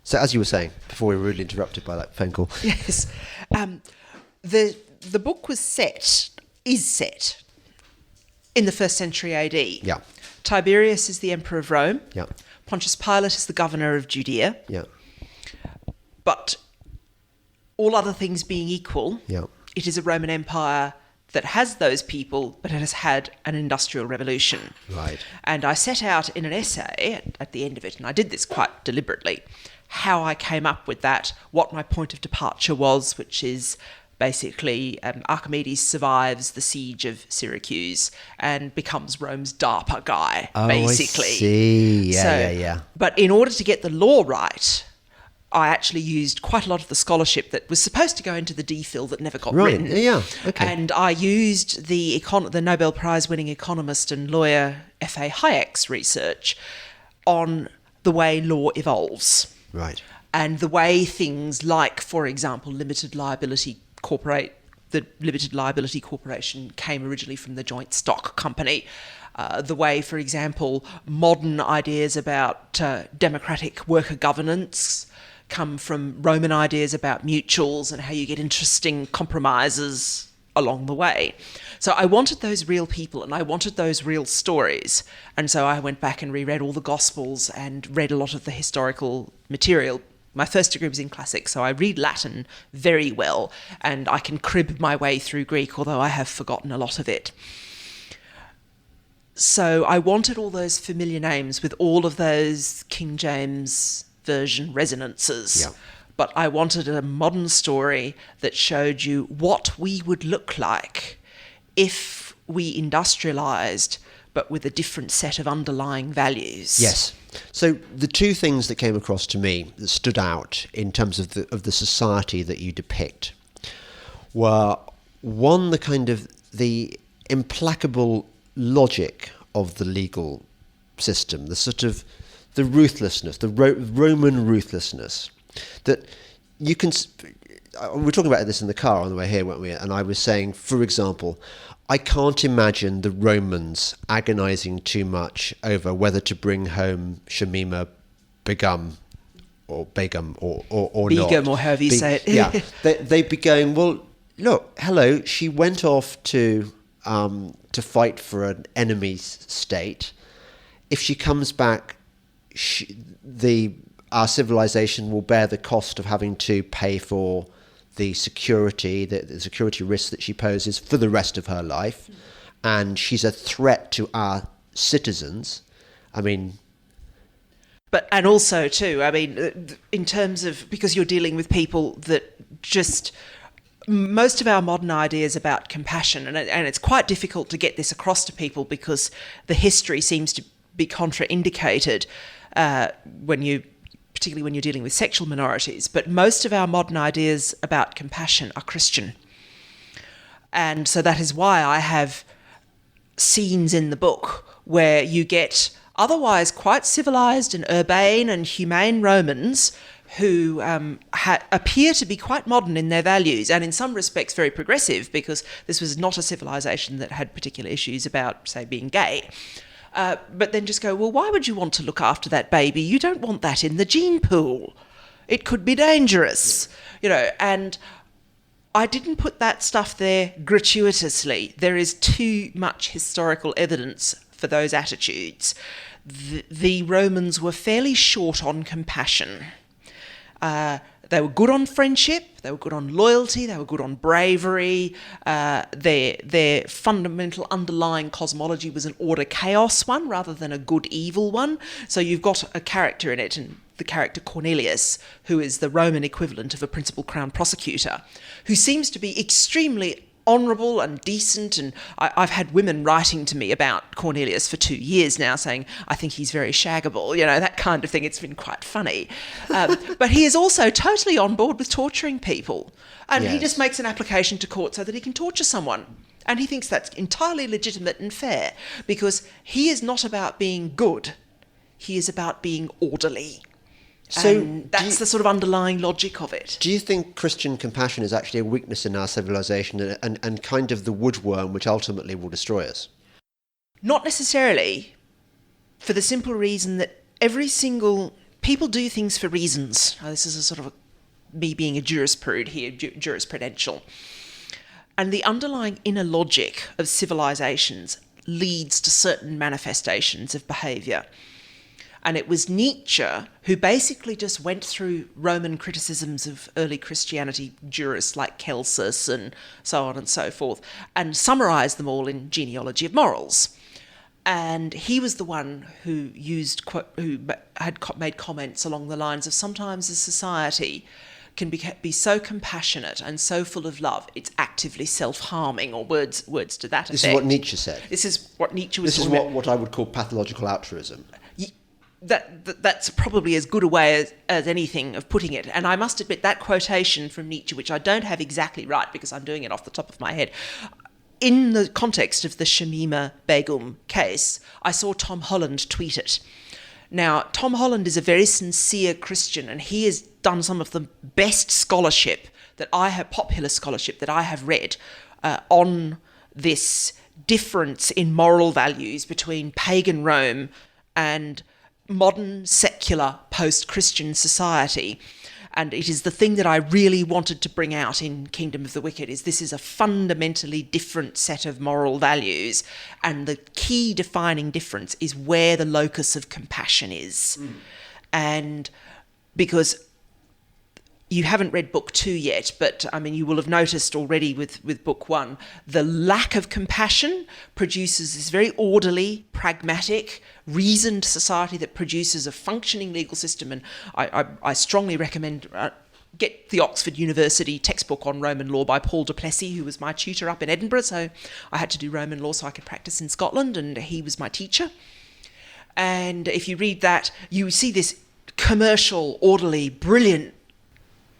So as you were saying, before we were rudely interrupted by that phone call. Yes. The book is set in the 1st century AD. Yeah. Tiberius is the emperor of Rome. Yeah. Pontius Pilate is the governor of Judea. Yeah. But all other things being equal, it is a Roman Empire that has those people, but it has had an industrial revolution. Right. And I set out in an essay at the end of it, and I did this quite deliberately, how I came up with that, what my point of departure was, which is basically Archimedes survives the siege of Syracuse and becomes Rome's DARPA guy, basically. I see. Yeah. But in order to get the law right, I actually used quite a lot of the scholarship that was supposed to go into the D-Phil that never got written. Yeah, okay. And I used the Nobel Prize-winning economist and lawyer F.A. Hayek's research on the way law evolves. Right. And the way things like, for example, the limited liability corporation came originally from the joint stock company. The way, for example, modern ideas about democratic worker governance come from Roman ideas about mutuals and how you get interesting compromises along the way. So I wanted those real people and I wanted those real stories. And so I went back and reread all the Gospels and read a lot of the historical material. My first degree was in classics, so I read Latin very well, and I can crib my way through Greek, although I have forgotten a lot of it. So I wanted all those familiar names with all of those King James Version resonances. Yeah. But I wanted a modern story that showed you what we would look like if we industrialised, but with a different set of underlying values. Yes. So the two things that came across to me that stood out in terms of the society that you depict were, one, the kind of the implacable logic of the legal system, the sort of the ruthlessness, the Roman ruthlessness that you can. We were talking about this in the car on the way here, weren't we? And I was saying, for example, I can't imagine the Romans agonising too much over whether to bring home Shamima Begum or not. Begum, or however you say it. Yeah, they'd be going, well, look, hello, she went off to fight for an enemy state. If she comes back, our civilization will bear the cost of having to pay for the security risks that she poses for the rest of her life, and she's a threat to our citizens. I mean, and also too, I mean, in terms of, because you're dealing with people that just, most of our modern ideas about compassion, and it's quite difficult to get this across to people because the history seems to be contraindicated particularly when you're dealing with sexual minorities, but most of our modern ideas about compassion are Christian. And so that is why I have scenes in the book where you get otherwise quite civilised and urbane and humane Romans who appear to be quite modern in their values and in some respects very progressive, because this was not a civilization that had particular issues about, say, being gay. But then just go, well, why would you want to look after that baby? You don't want that in the gene pool. It could be dangerous, and I didn't put that stuff there gratuitously. There is too much historical evidence for those attitudes. The Romans were fairly short on compassion. They were good on friendship, they were good on loyalty, they were good on bravery. Their fundamental underlying cosmology was an order-chaos one rather than a good-evil one. So you've got a character in it, and the character Cornelius, who is the Roman equivalent of a principal crown prosecutor, who seems to be extremely honourable and decent, and I've had women writing to me about Cornelius for 2 years now saying, I think he's very shaggable, that kind of thing. It's been quite funny. But he is also totally on board with torturing people, and he just makes an application to court so that he can torture someone. And he thinks that's entirely legitimate and fair, because he is not about being good, he is about being orderly. So and that's the sort of underlying logic of it. Do you think Christian compassion is actually a weakness in our civilization and kind of the woodworm which ultimately will destroy us? Not necessarily, for the simple reason that people do things for reasons. This is a sort of me being a jurisprude here, jurisprudential. And the underlying inner logic of civilizations leads to certain manifestations of behaviour. And it was Nietzsche who basically just went through Roman criticisms of early Christianity jurists like Celsus and so on and so forth, and summarised them all in Genealogy of Morals. And he was the one who had made comments along the lines of, sometimes a society can be so compassionate and so full of love, it's actively self-harming, or words to that effect. This is what Nietzsche said. This is what Nietzsche was talking about. This is what I would call pathological altruism. That's probably as good a way as anything of putting it. And I must admit, that quotation from Nietzsche, which I don't have exactly right because I'm doing it off the top of my head, in the context of the Shamima Begum case, I saw Tom Holland tweet it. Now, Tom Holland is a very sincere Christian, and he has done some of the best scholarship popular scholarship that I have read on this difference in moral values between pagan Rome and modern, secular, post-Christian society. And it is the thing that I really wanted to bring out in Kingdom of the Wicked, is this is a fundamentally different set of moral values. And the key defining difference is where the locus of compassion is. And because you haven't read book 2 yet, but I mean, you will have noticed already with book 1, the lack of compassion produces this very orderly, pragmatic, reasoned society that produces a functioning legal system. And I strongly recommend get the Oxford University textbook on Roman law by Paul du Plessis, who was my tutor up in Edinburgh. So I had to do Roman law so I could practice in Scotland, and he was my teacher. And if you read that, you see this commercial, orderly, brilliant,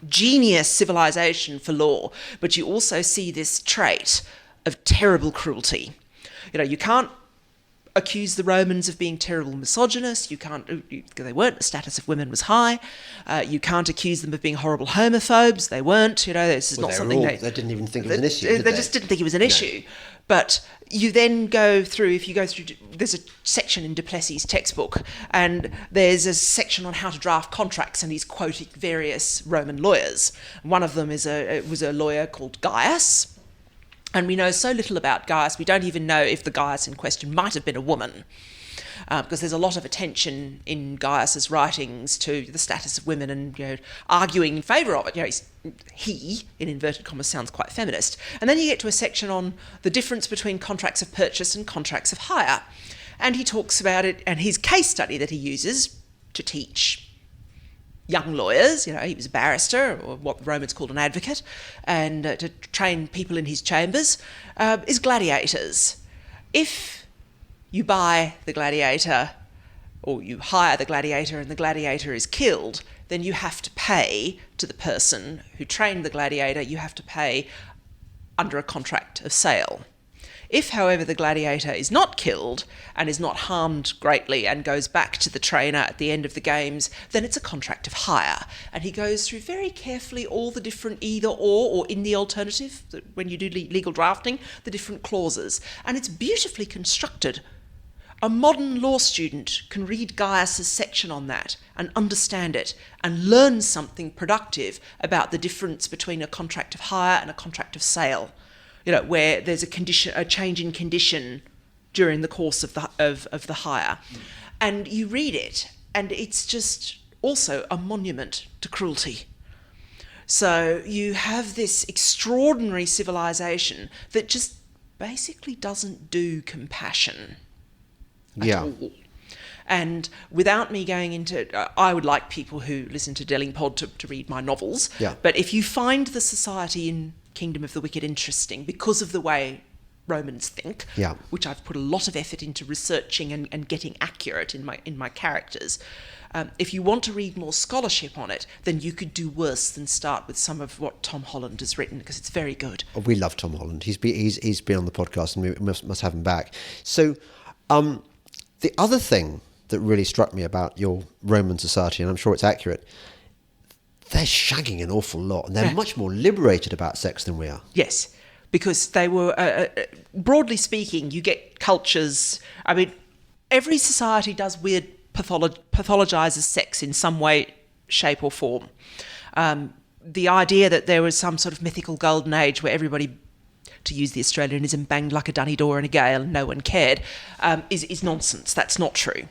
genius civilization for law, but you also see this trait of terrible cruelty. You can't accuse the Romans of being terrible misogynists. They weren't. The status of women was high. You can't accuse them of being horrible homophobes. They weren't. This is not something they didn't even think it was an issue. They just didn't think it was an issue. But you then go through, there's a section in du Plessis' textbook, and there's a section on how to draft contracts, and he's quoting various Roman lawyers. One of them was a lawyer called Gaius, and we know so little about Gaius, we don't even know if the Gaius in question might have been a woman. Because there's a lot of attention in Gaius's writings to the status of women and arguing in favour of it. He, in inverted commas, sounds quite feminist. And then you get to a section on the difference between contracts of purchase and contracts of hire. And he talks about it, and his case study that he uses to teach young lawyers, he was a barrister, or what the Romans called an advocate, and to train people in his chambers, is gladiators. If you buy the gladiator, or you hire the gladiator and the gladiator is killed, then you have to pay to the person who trained the gladiator, you have to pay under a contract of sale. If, however, the gladiator is not killed and is not harmed greatly and goes back to the trainer at the end of the games, then it's a contract of hire. And he goes through very carefully all the different either or in the alternative, when you do legal drafting, the different clauses. And it's beautifully constructed. A modern law student can read Gaius's section on that and understand it and learn something productive about the difference between a contract of hire and a contract of sale, where there's a change in condition during the course of the hire. And you read it, and it's just also a monument to cruelty. So you have this extraordinary civilization that just basically doesn't do compassion. At all. And without me going into... I would like people who listen to Delingpod to read my novels. Yeah. But if you find the society in Kingdom of the Wicked interesting because of the way Romans think, which I've put a lot of effort into researching and getting accurate in my characters, if you want to read more scholarship on it, then you could do worse than start with some of what Tom Holland has written, because it's very good. Oh, we love Tom Holland. He's been on the podcast, and we must have him back. So... the other thing that really struck me about your Roman society, and I'm sure it's accurate, they're shagging an awful lot, and they're much more liberated about sex than we are. Yes, because they were, broadly speaking, you get cultures... I mean, every society does weird pathologizes sex in some way, shape or form. The idea that there was some sort of mythical golden age where everybody, to use the Australianism, banged like a dunny door in a gale and no one cared, is nonsense. That's not true.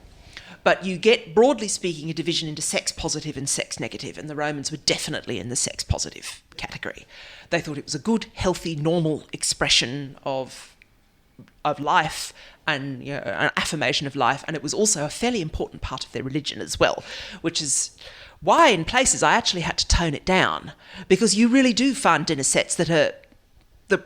But you get, broadly speaking, a division into sex positive and sex negative, and the Romans were definitely in the sex positive category. They thought it was a good, healthy, normal expression of life and an affirmation of life, and it was also a fairly important part of their religion as well, which is why in places I actually had to tone it down, because you really do find dinner sets that are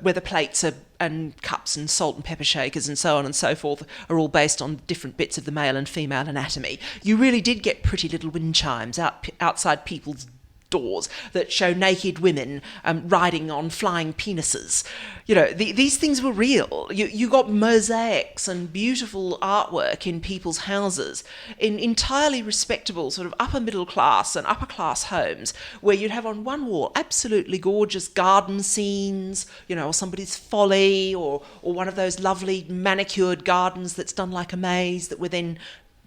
where the plates and cups and salt and pepper shakers and so on and so forth are all based on different bits of the male and female anatomy. You really did get pretty little wind chimes outside people's doors that show naked women riding on flying penises. These things were real. You got mosaics and beautiful artwork in people's houses in entirely respectable sort of upper middle class and upper class homes, where you'd have on one wall absolutely gorgeous garden scenes, or somebody's folly, or one of those lovely manicured gardens that's done like a maze that were then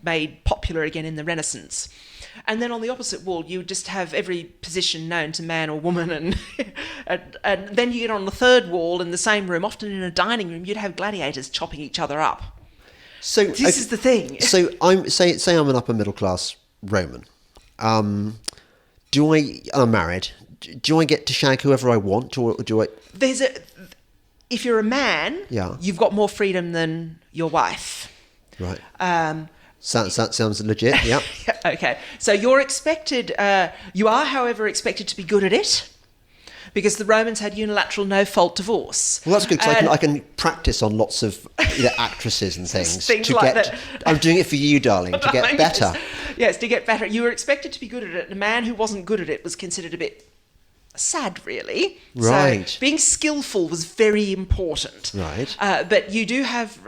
made popular again in the Renaissance. And then on the opposite wall, you would just have every position known to man or woman, and then you get on the third wall in the same room, often in a dining room, you'd have gladiators chopping each other up. So this is the thing. So say I'm an upper middle class Roman. I'm married. Do I get to shag whoever I want, or do I? If you're a man, you've got more freedom than your wife. Right. Sounds legit. Yeah. Okay. So you're expected. You are, however, expected to be good at it, because the Romans had unilateral no-fault divorce. Well, that's good, because I can practice on lots of actresses and things to like get. That. I'm doing it for you, darling, to get better. Yes, to get better. You were expected to be good at it. And a man who wasn't good at it was considered a bit sad, really. Right. So being skillful was very important. Right. But you do have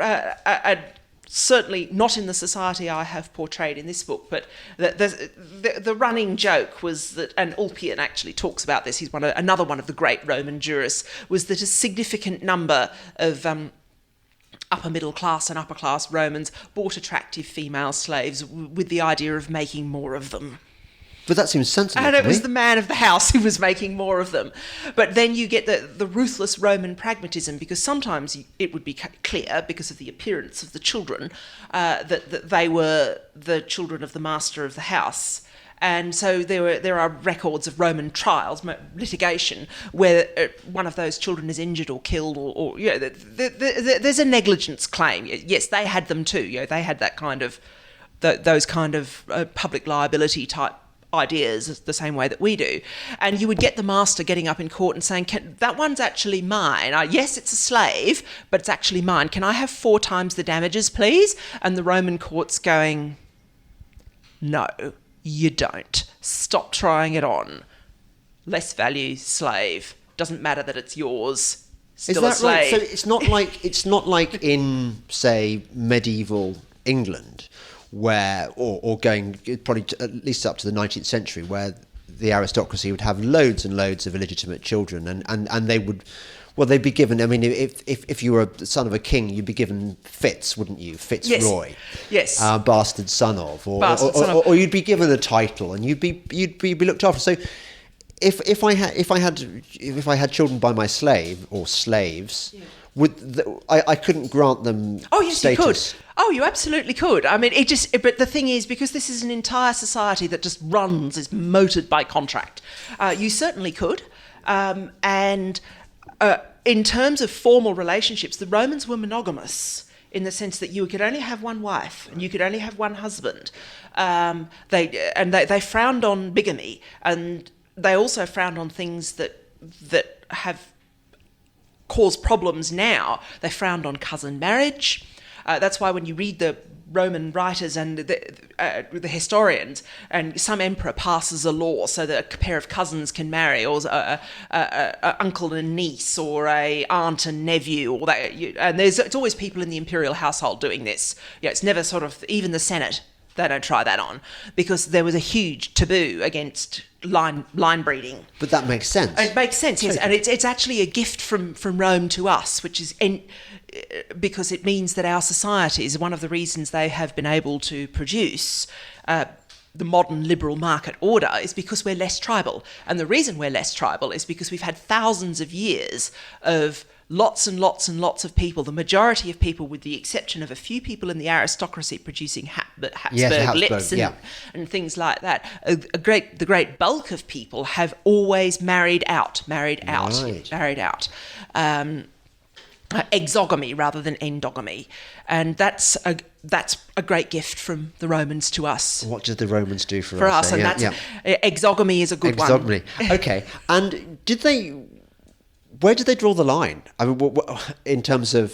certainly not in the society I have portrayed in this book, but the running joke was that, and Ulpian actually talks about this, he's another one of the great Roman jurists, was that a significant number of upper middle class and upper class Romans bought attractive female slaves with the idea of making more of them. But that seems sensible. And it was the man of the house who was making more of them. But then you get the ruthless Roman pragmatism, because sometimes it would be clear, because of the appearance of the children, that they were the children of the master of the house. And so there are records of Roman trials, litigation, where one of those children is injured or killed, or there's a negligence claim. Yes, they had them too. They had that kind of those kind of public liability type ideas the same way that we do. And you would get the master getting up in court and saying, that one's actually mine. Yes, it's a slave, but it's actually mine. Can I have 4 times the damages, please? And the Roman court's going, no, you don't. Stop trying it on. Less value, slave. Doesn't matter that it's yours. Still a slave. Right? So it's not like in, say, medieval England, where, or going probably at least up to the 19th century, where the aristocracy would have loads and loads of illegitimate children, and they would, well, they'd be given, I mean, if you were the son of a king, you'd be given Fitz, wouldn't you? Fitzroy. Yes. Bastard son of, or you'd be given a title, and you'd be looked after. So if I had children by my slave or slaves, I couldn't grant them status. You could. Oh, you absolutely could. I mean, but the thing is, because this is an entire society that just is motored by contract, you certainly could. And in terms of formal relationships, the Romans were monogamous, in the sense that you could only have one wife and you could only have one husband. They frowned on bigamy, and they also frowned on things that have caused problems now. They frowned on cousin marriage. That's why when you read the Roman writers and the historians, and some emperor passes a law so that a pair of cousins can marry, or a uncle and niece, or a aunt and nephew, or that. And it's always people in the imperial household doing this. It's never sort of even the Senate. They don't try that on, because there was a huge taboo against line breeding. But that makes sense. It makes sense, yes. And it's actually a gift from Rome to us, which is because it means that our societies, one of the reasons they have been able to produce the modern liberal market order, is because we're less tribal. And the reason we're less tribal is because we've had thousands of years of lots and lots and lots of people, the majority of people, with the exception of a few people in the aristocracy, producing Habsburg lips and things like that. The great bulk of people have always married out. Exogamy rather than endogamy, and that's a great gift from the Romans to us. What did the Romans do for us? And exogamy is a good one. Exogamy. Okay. And where did they draw the line? I mean, in terms of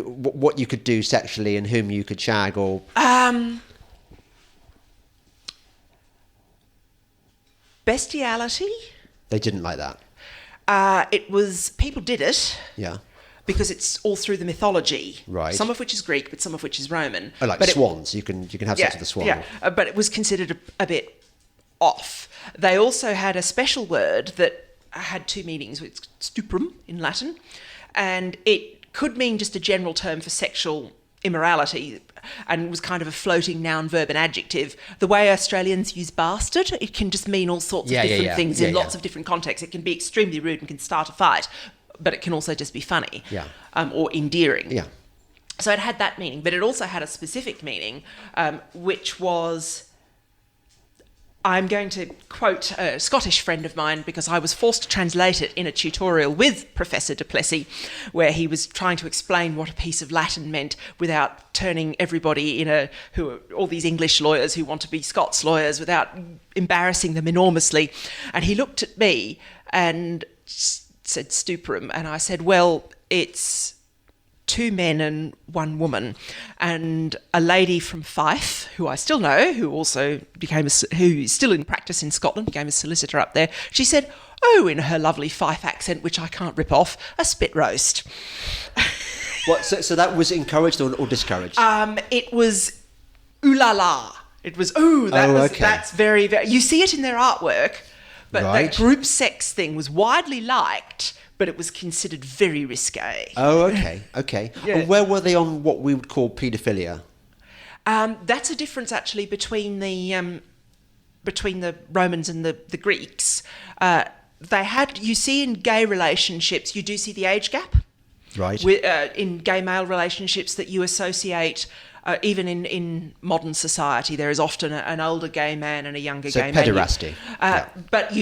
what you could do sexually and whom you could shag, or bestiality? They didn't like that. People did it. Yeah. Because it's all through the mythology, right? Some of which is Greek, but some of which is Roman. Oh, like swans. You can have sex with a swan. Yeah, but it was considered a bit off. They also had a special word that had 2 meanings. It's stuprum in Latin, and it could mean just a general term for sexual immorality. and was kind of a floating noun, verb and adjective. The way Australians use bastard, it can just mean all sorts of different things in lots of different contexts. It can be extremely rude and can start a fight, but it can also just be funny or endearing. Yeah. So it had that meaning, but it also had a specific meaning, which was, I'm going to quote a Scottish friend of mine because I was forced to translate it in a tutorial with Professor du Plessis, where he was trying to explain what a piece of Latin meant without turning everybody all these English lawyers who want to be Scots lawyers, without embarrassing them enormously. And he looked at me and said stuprum, and I said, well, it's 2 men and 1 woman. And a lady from Fife, who I still know, who is still in practice in Scotland, became a solicitor up there, she said, oh, in her lovely Fife accent, which I can't rip off, a spit roast. What? So that was encouraged or discouraged? It was ooh la la. It was, that's very, very... You see it in their artwork, but that group sex thing was widely liked, but it was considered very risque. Oh, okay. Yeah. And where were they on what we would call paedophilia? That's a difference actually between the Romans and the Greeks. You see in gay relationships, you do see the age gap. Right. In gay male relationships that you associate, even in modern society, there is often an older gay man and a younger gay man. So pederasty. But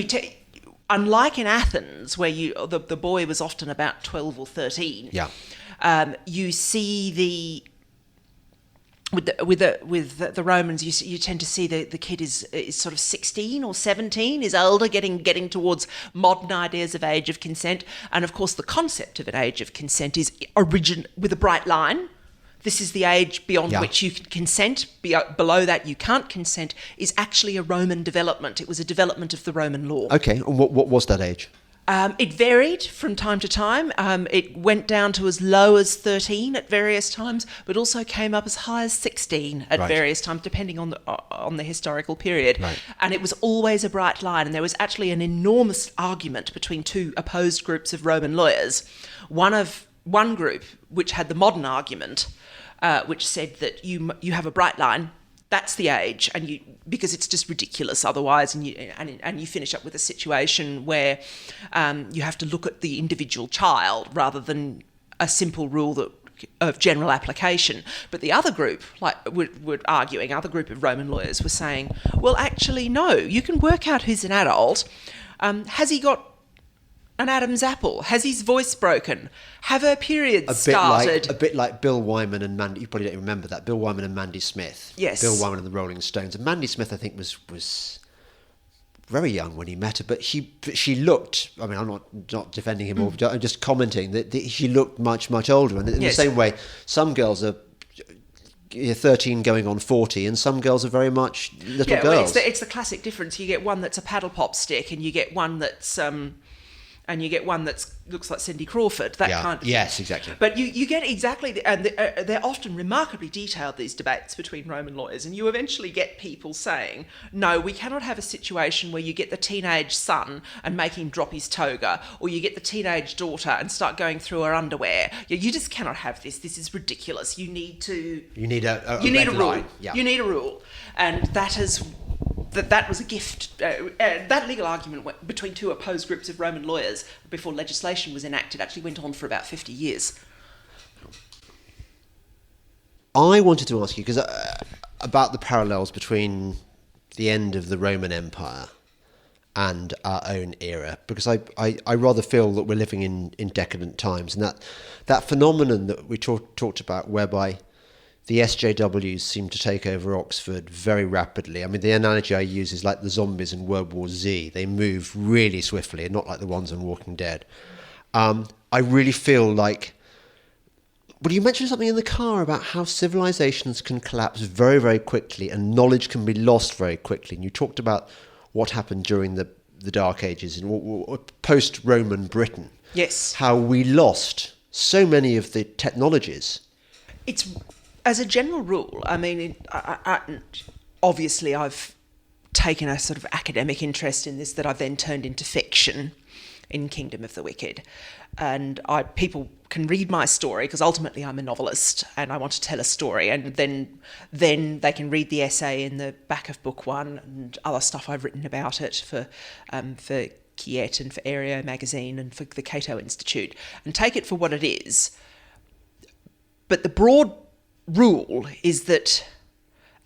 unlike in Athens, where the boy was often about 12 or 13, you see with the Romans, you tend to see the kid is sort of 16 or 17, is older, getting towards modern ideas of age of consent, and of course the concept of an age of consent is with a bright line. This is the age beyond which you can consent. Below that, you can't consent, is actually a Roman development. It was a development of the Roman law. Okay, and what was that age? It varied from time to time. It went down to as low as 13 at various times, but also came up as high as 16 at various times, depending on the historical period. Right. And it was always a bright line. And there was actually an enormous argument between 2 opposed groups of Roman lawyers. One group, which had the modern argument, which said that you have a bright line, that's the age, because it's just ridiculous otherwise, and you finish up with a situation where you have to look at the individual child rather than a simple rule of general application. But the other group, other group of Roman lawyers were saying, well, actually, no, you can work out who's an adult. Has he got an Adam's apple? Has his voice broken? Have her periods started? A bit like Bill Wyman and Mandy. You probably don't remember that. Bill Wyman and Mandy Smith. Yes. Bill Wyman and the Rolling Stones. And Mandy Smith, I think, was very young when he met her, but she looked. I mean, I'm not defending him, I'm just commenting that she looked much, much older. And in the same way, some girls are 13 going on 40, and some girls are very much little girls. Well, it's the classic difference. You get one that's a paddle pop stick, and you get one that's looks like Cindy Crawford, that kind of thing. Yes, exactly. But you get exactly, and they're often remarkably detailed, these debates between Roman lawyers, and you eventually get people saying, no, we cannot have a situation where you get the teenage son and make him drop his toga, or you get the teenage daughter and start going through her underwear. You just cannot have this. This is ridiculous. You need a rule. Yeah. You need a rule. And that was a gift. That legal argument between 2 opposed groups of Roman lawyers before legislation was enacted actually went on for about 50 years. I wanted to ask you, because about the parallels between the end of the Roman Empire and our own era, because I rather feel that we're living in decadent times, and that phenomenon that we talked about, whereby the SJWs seem to take over Oxford very rapidly. I mean, the analogy I use is like the zombies in World War Z. They move really swiftly, not like the ones on Walking Dead. I really feel like... Well, you mentioned something in the car about how civilizations can collapse very, very quickly and knowledge can be lost very quickly. And you talked about what happened during the Dark Ages in post-Roman Britain. Yes. How we lost so many of the technologies. It's... As a general rule, I mean, obviously I've taken a sort of academic interest in this that I've then turned into fiction. in Kingdom of the Wicked. And people can read my story, because ultimately I'm a novelist and I want to tell a story, and then they can read the essay in the back of book one and other stuff I've written about it for Kiet and for Aereo magazine and for the Cato Institute, and take it for what it is. But the broad rule is that,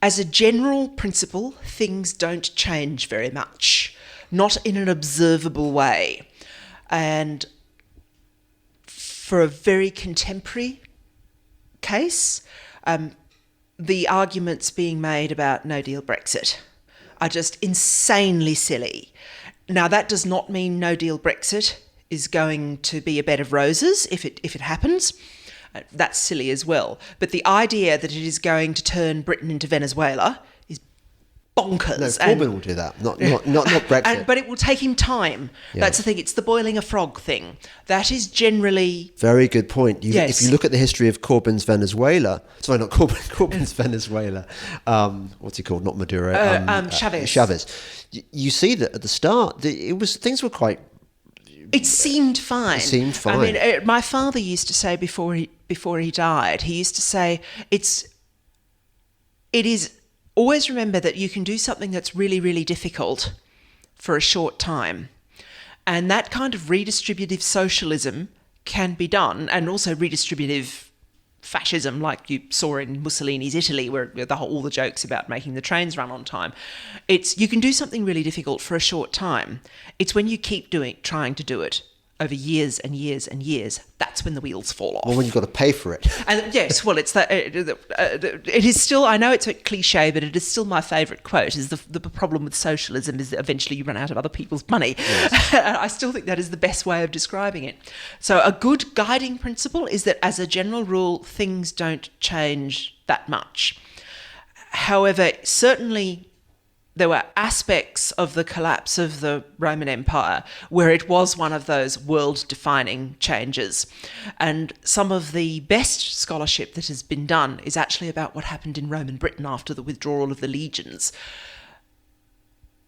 as a general principle, things don't change very much, not in an observable way. And for a very contemporary case, the arguments being made about no-deal Brexit are just insanely silly. Now, that does not mean no-deal Brexit is going to be a bed of roses if it happens. That's silly as well. But the idea that it is going to turn Britain into Venezuela is bonkers. No, Corbyn will do that, not Brexit. But it will take him time. Yeah. That's the thing. It's the boiling a frog thing. That is generally... Very good point. Yes. If you look at the history of Corbyn's Venezuela... Sorry, not Corbyn's Venezuela. What's he called? Not Maduro. Chavez. You see that at the start, things were quite... It seemed fine. I mean, my father used to say before he died, he used to say, it is always remember that you can do something that's really, really difficult for a short time. And that kind of redistributive socialism can be done, and also redistributive fascism, like you saw in Mussolini's Italy, where all the jokes about making the trains run on time. You can do something really difficult for a short time. It's when you keep trying to do it over years and years and years, that's when the wheels fall off. Well, when you've got to pay for it. And yes, well, it's that. It is still. I know it's a cliche, but it is still my favourite quote. Is the problem with socialism is that eventually you run out of other people's money. Yes. I still think that is the best way of describing it. So a good guiding principle is that, as a general rule, things don't change that much. However, certainly, there were aspects of the collapse of the Roman Empire where it was one of those world-defining changes. And some of the best scholarship that has been done is actually about what happened in Roman Britain after the withdrawal of the legions.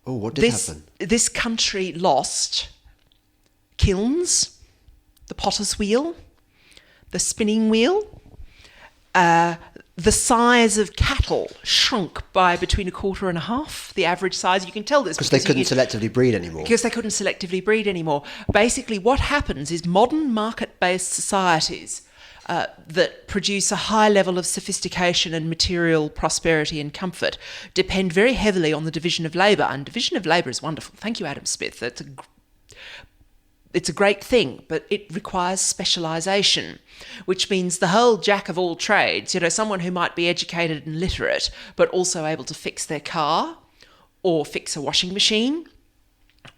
Oh, what did happen? This country lost kilns, the potter's wheel, the spinning wheel, the size of cattle shrunk by between a quarter and a half, the average size. You can tell this because they couldn't selectively breed anymore. Because they couldn't selectively breed anymore. Basically, what happens is modern market-based societies that produce a high level of sophistication and material prosperity and comfort depend very heavily on the division of labour. And division of labour is wonderful. Thank you, Adam Smith. It's a great thing, but it requires specialisation, which means the whole jack of all trades, someone who might be educated and literate, but also able to fix their car or fix a washing machine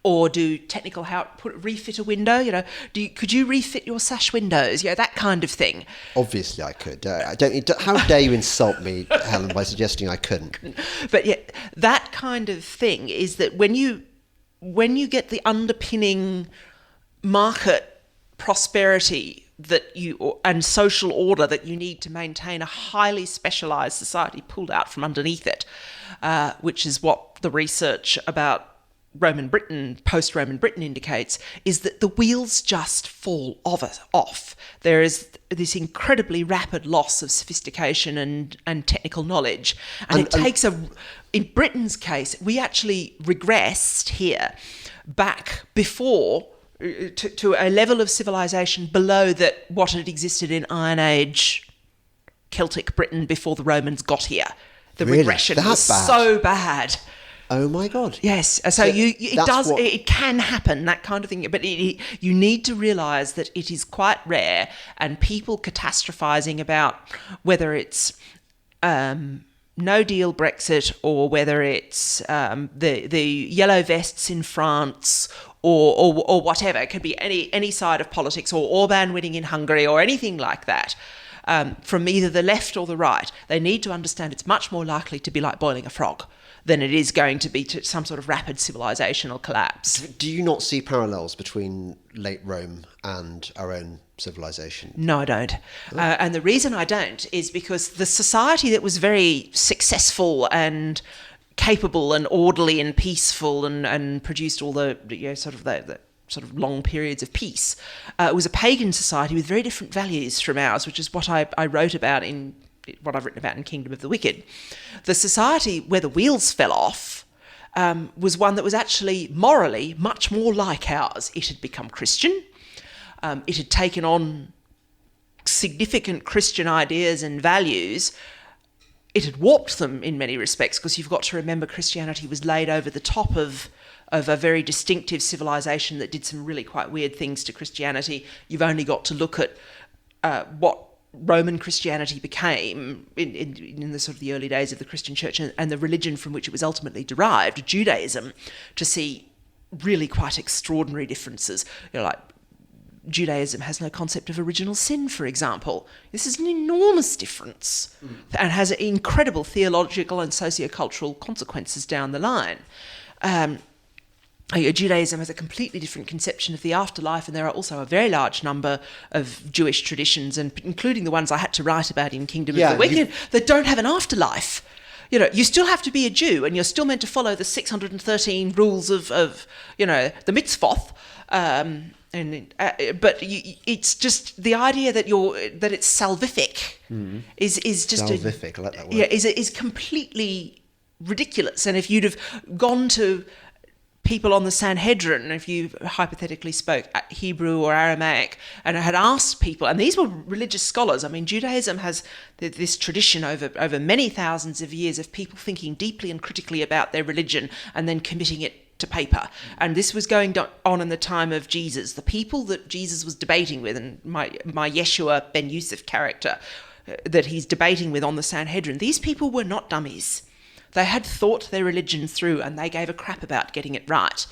or do technical refit a window, could you refit your sash windows? That kind of thing. Obviously I could. How dare you insult me, Helen, by suggesting I couldn't? But that kind of thing is that when you get the underpinning market prosperity and social order that you need to maintain a highly specialised society pulled out from underneath it, which is what the research about Roman Britain, post-Roman Britain indicates, is that the wheels just fall off. There is this incredibly rapid loss of sophistication and technical knowledge. And in Britain's case, we actually regressed here back before to a level of civilization below what had existed in Iron Age Celtic Britain before the Romans got here. The regression was so bad. Oh my God! Yes, so it can happen, that kind of thing. But you need to realise that it is quite rare, and people catastrophising about whether it's no deal Brexit or whether it's the yellow vests in France or whatever. It could be any side of politics, or Orban winning in Hungary or anything like that. From either the left or the right, they need to understand it's much more likely to be like boiling a frog than it is going to be to some sort of rapid civilizational collapse. Do you not see parallels between late Rome and our own civilization? No, I don't. Oh. And the reason I don't is because the society that was very successful and capable and orderly and peaceful and produced all the sort of the sort of long periods of peace. It was a pagan society with very different values from ours, which is what I wrote about in what I've written about in Kingdom of the Wicked. The society where the wheels fell off was one that was actually morally much more like ours. It had become Christian. It had taken on significant Christian ideas and values. It had warped them in many respects, because you've got to remember Christianity was laid over the top of a very distinctive civilization that did some really quite weird things to Christianity. You've only got to look at what Roman Christianity became in the sort of the early days of the Christian church, and the religion from which it was ultimately derived, Judaism, to see really quite extraordinary differences. Like Judaism has no concept of original sin, for example. This is an enormous difference and has incredible theological and sociocultural consequences down the line. Judaism has a completely different conception of the afterlife, and there are also a very large number of Jewish traditions, and including the ones I had to write about in Kingdom of the Wicked, that don't have an afterlife. You still have to be a Jew, and you're still meant to follow the 613 rules of the mitzvot. But it's just the idea that it's salvific is just salvific. I like that word. Yeah, is completely ridiculous. And if you'd have gone to people on the Sanhedrin, if you hypothetically spoke Hebrew or Aramaic, and had asked people, and these were religious scholars. I mean, Judaism has this tradition over many thousands of years of people thinking deeply and critically about their religion and then committing it to paper. And this was going on in the time of Jesus. The people that Jesus was debating with, and my Yeshua ben Yusuf character that he's debating with on the Sanhedrin, these people were not dummies. They had thought their religion through, and they gave a crap about getting it right.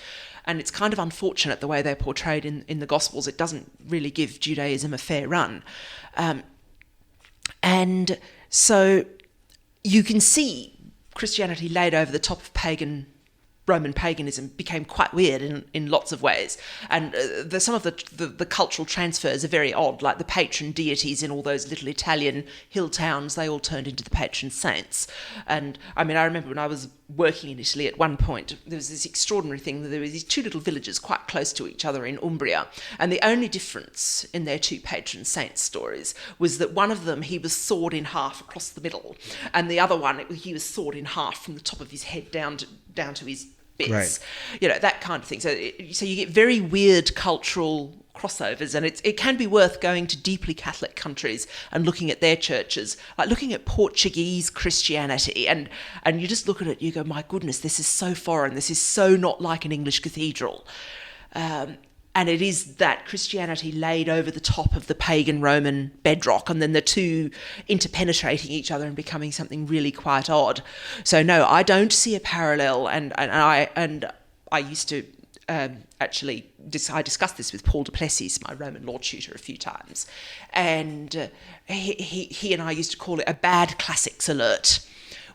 And it's kind of unfortunate the way they're portrayed in the Gospels. It doesn't really give Judaism a fair run. And so you can see Christianity laid over the top of Roman paganism became quite weird in lots of ways. And some of the cultural transfers are very odd, like the patron deities in all those little Italian hill towns, they all turned into the patron saints. And I mean, I remember when I was working in Italy at one point, there was this extraordinary thing that there were these two little villages quite close to each other in Umbria. And the only difference in their two patron saint stories was that one of them, he was sawed in half across the middle. And the other one, he was sawed in half from the top of his head down to his bits, right. That kind of thing. So you get very weird cultural crossovers, and it can be worth going to deeply Catholic countries and looking at their churches, like looking at Portuguese Christianity, and you just look at it, you go, my goodness, this is so foreign, this is so not like an English cathedral. And it is that Christianity laid over the top of the pagan Roman bedrock, and then the two interpenetrating each other and becoming something really quite odd. So no, I don't see a parallel, and I used to I discussed this with Paul Duplessis, my Roman law tutor, a few times, and he and I used to call it a bad classics alert,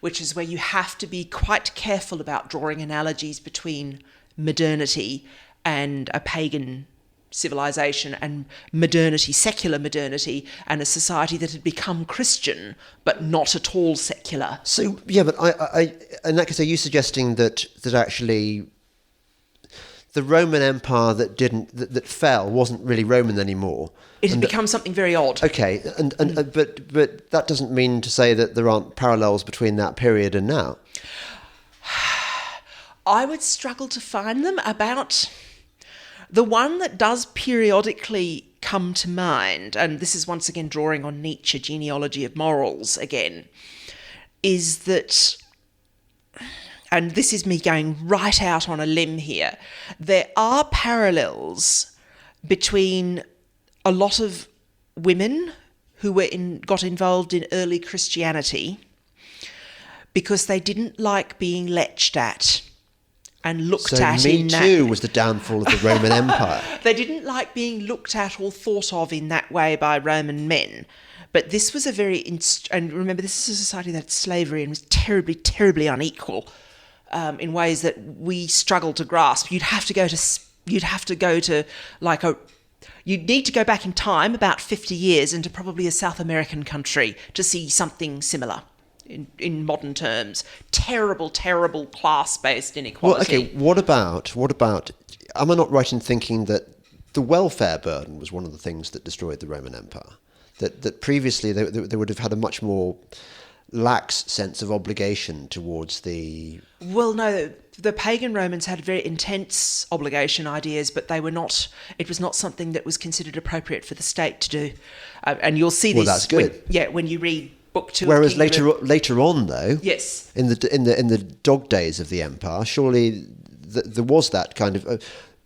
which is where you have to be quite careful about drawing analogies between modernity and a pagan civilization, and modernity, secular modernity, and a society that had become Christian but not at all secular. So yeah, but I in that case, are you suggesting that actually the Roman Empire that fell wasn't really Roman anymore? It had become something very odd. Okay, but that doesn't mean to say that there aren't parallels between that period and now. I would struggle to find them. About the one that does periodically come to mind, and this is once again drawing on Nietzsche, Genealogy of Morals again, is that, and this is me going right out on a limb here, there are parallels between a lot of women who got involved in early Christianity because they didn't like being leched at and looked at in that. Me Too was the downfall of the Roman Empire. They didn't like being looked at or thought of in that way by Roman men. But this was a very... and remember, this is a society that had slavery and was terribly, terribly unequal in ways that we struggle to grasp. You'd need to go back in time about 50 years into probably a South American country to see something similar. In modern terms, terrible class-based inequality. Well, okay. What about? am I not right in thinking that the welfare burden was one of the things that destroyed the Roman Empire? That previously they would have had a much more lax sense of obligation towards the... Well, no, the pagan Romans had very intense obligation ideas, but they were not. It was not something that was considered appropriate for the state to do. And you'll see this. Well, that's good. When you read Book 2. Whereas later on, though, yes, in the dog days of the empire, surely there was that kind of.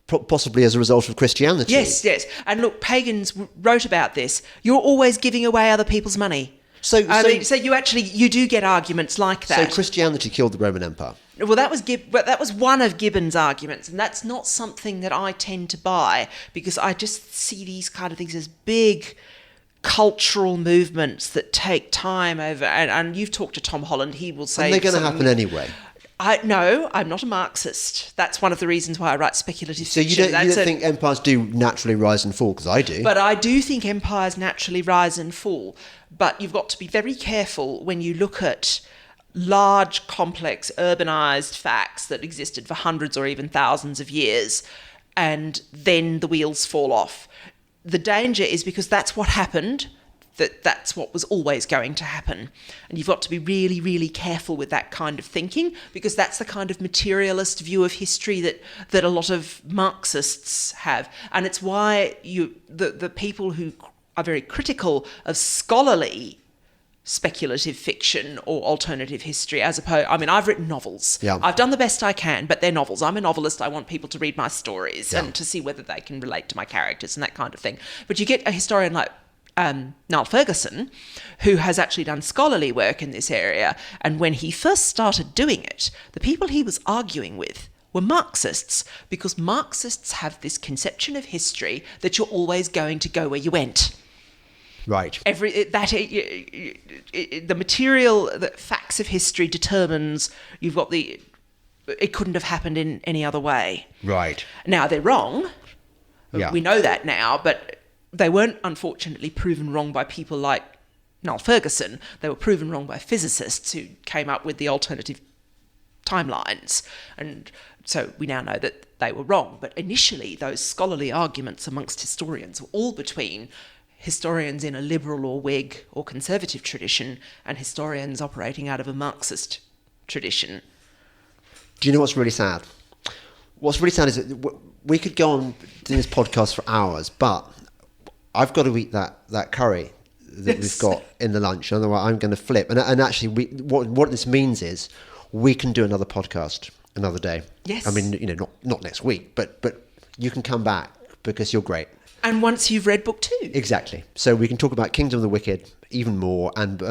Possibly as a result of Christianity. Yes. And look, pagans wrote about this. You're always giving away other people's money. So you do get arguments like that. So Christianity killed the Roman Empire. Well, that was one of Gibbon's arguments, and that's not something that I tend to buy, because I just see these kind of things as big cultural movements that take time over. And you've talked to Tom Holland; he will say and they're going to happen anyway. No, I'm not a Marxist. That's one of the reasons why I write speculative fiction. So you don't think empires do naturally rise and fall? Because I do. But I do think empires naturally rise and fall. But you've got to be very careful when you look at large, complex, urbanised facts that existed for hundreds or even thousands of years, and then the wheels fall off. The danger is because that's what happened, that's what was always going to happen. And you've got to be really, really careful with that kind of thinking, because that's the kind of materialist view of history that a lot of Marxists have. And it's why the people who are very critical of scholarly speculative fiction or alternative history, as opposed... I mean, I've written novels. Yeah. I've done the best I can, but they're novels. I'm a novelist. I want people to read my stories yeah. and to see whether they can relate to my characters and that kind of thing. But you get a historian like Niall Ferguson, who has actually done scholarly work in this area, and when he first started doing it, the people he was arguing with were Marxists, because Marxists have this conception of history that you're always going to go where you went. Right. The material, the facts of history determines you've got it couldn't have happened in any other way. Right. Now, they're wrong. Yeah. We know that now, but they weren't, unfortunately, proven wrong by people like Niall Ferguson. They were proven wrong by physicists who came up with the alternative timelines. And so we now know that they were wrong. But initially, those scholarly arguments amongst historians were all between historians in a liberal or Whig or conservative tradition and historians operating out of a Marxist tradition. Do you know what's really sad? What's really sad is that we could go on doing this podcast for hours, but I've got to eat that curry that we've got in the lunch. Otherwise, I'm going to flip. And actually, what this means is we can do another podcast another day. Yes. I mean, not next week, but you can come back because you're great. And once you've read book 2. Exactly. So we can talk about Kingdom of the Wicked even more. And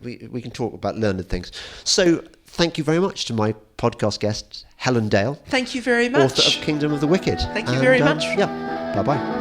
we can talk about learned things. So thank you very much to my podcast guest, Helen Dale. Thank you very much. Author of Kingdom of the Wicked. Thank you very much. Yeah. Bye-bye.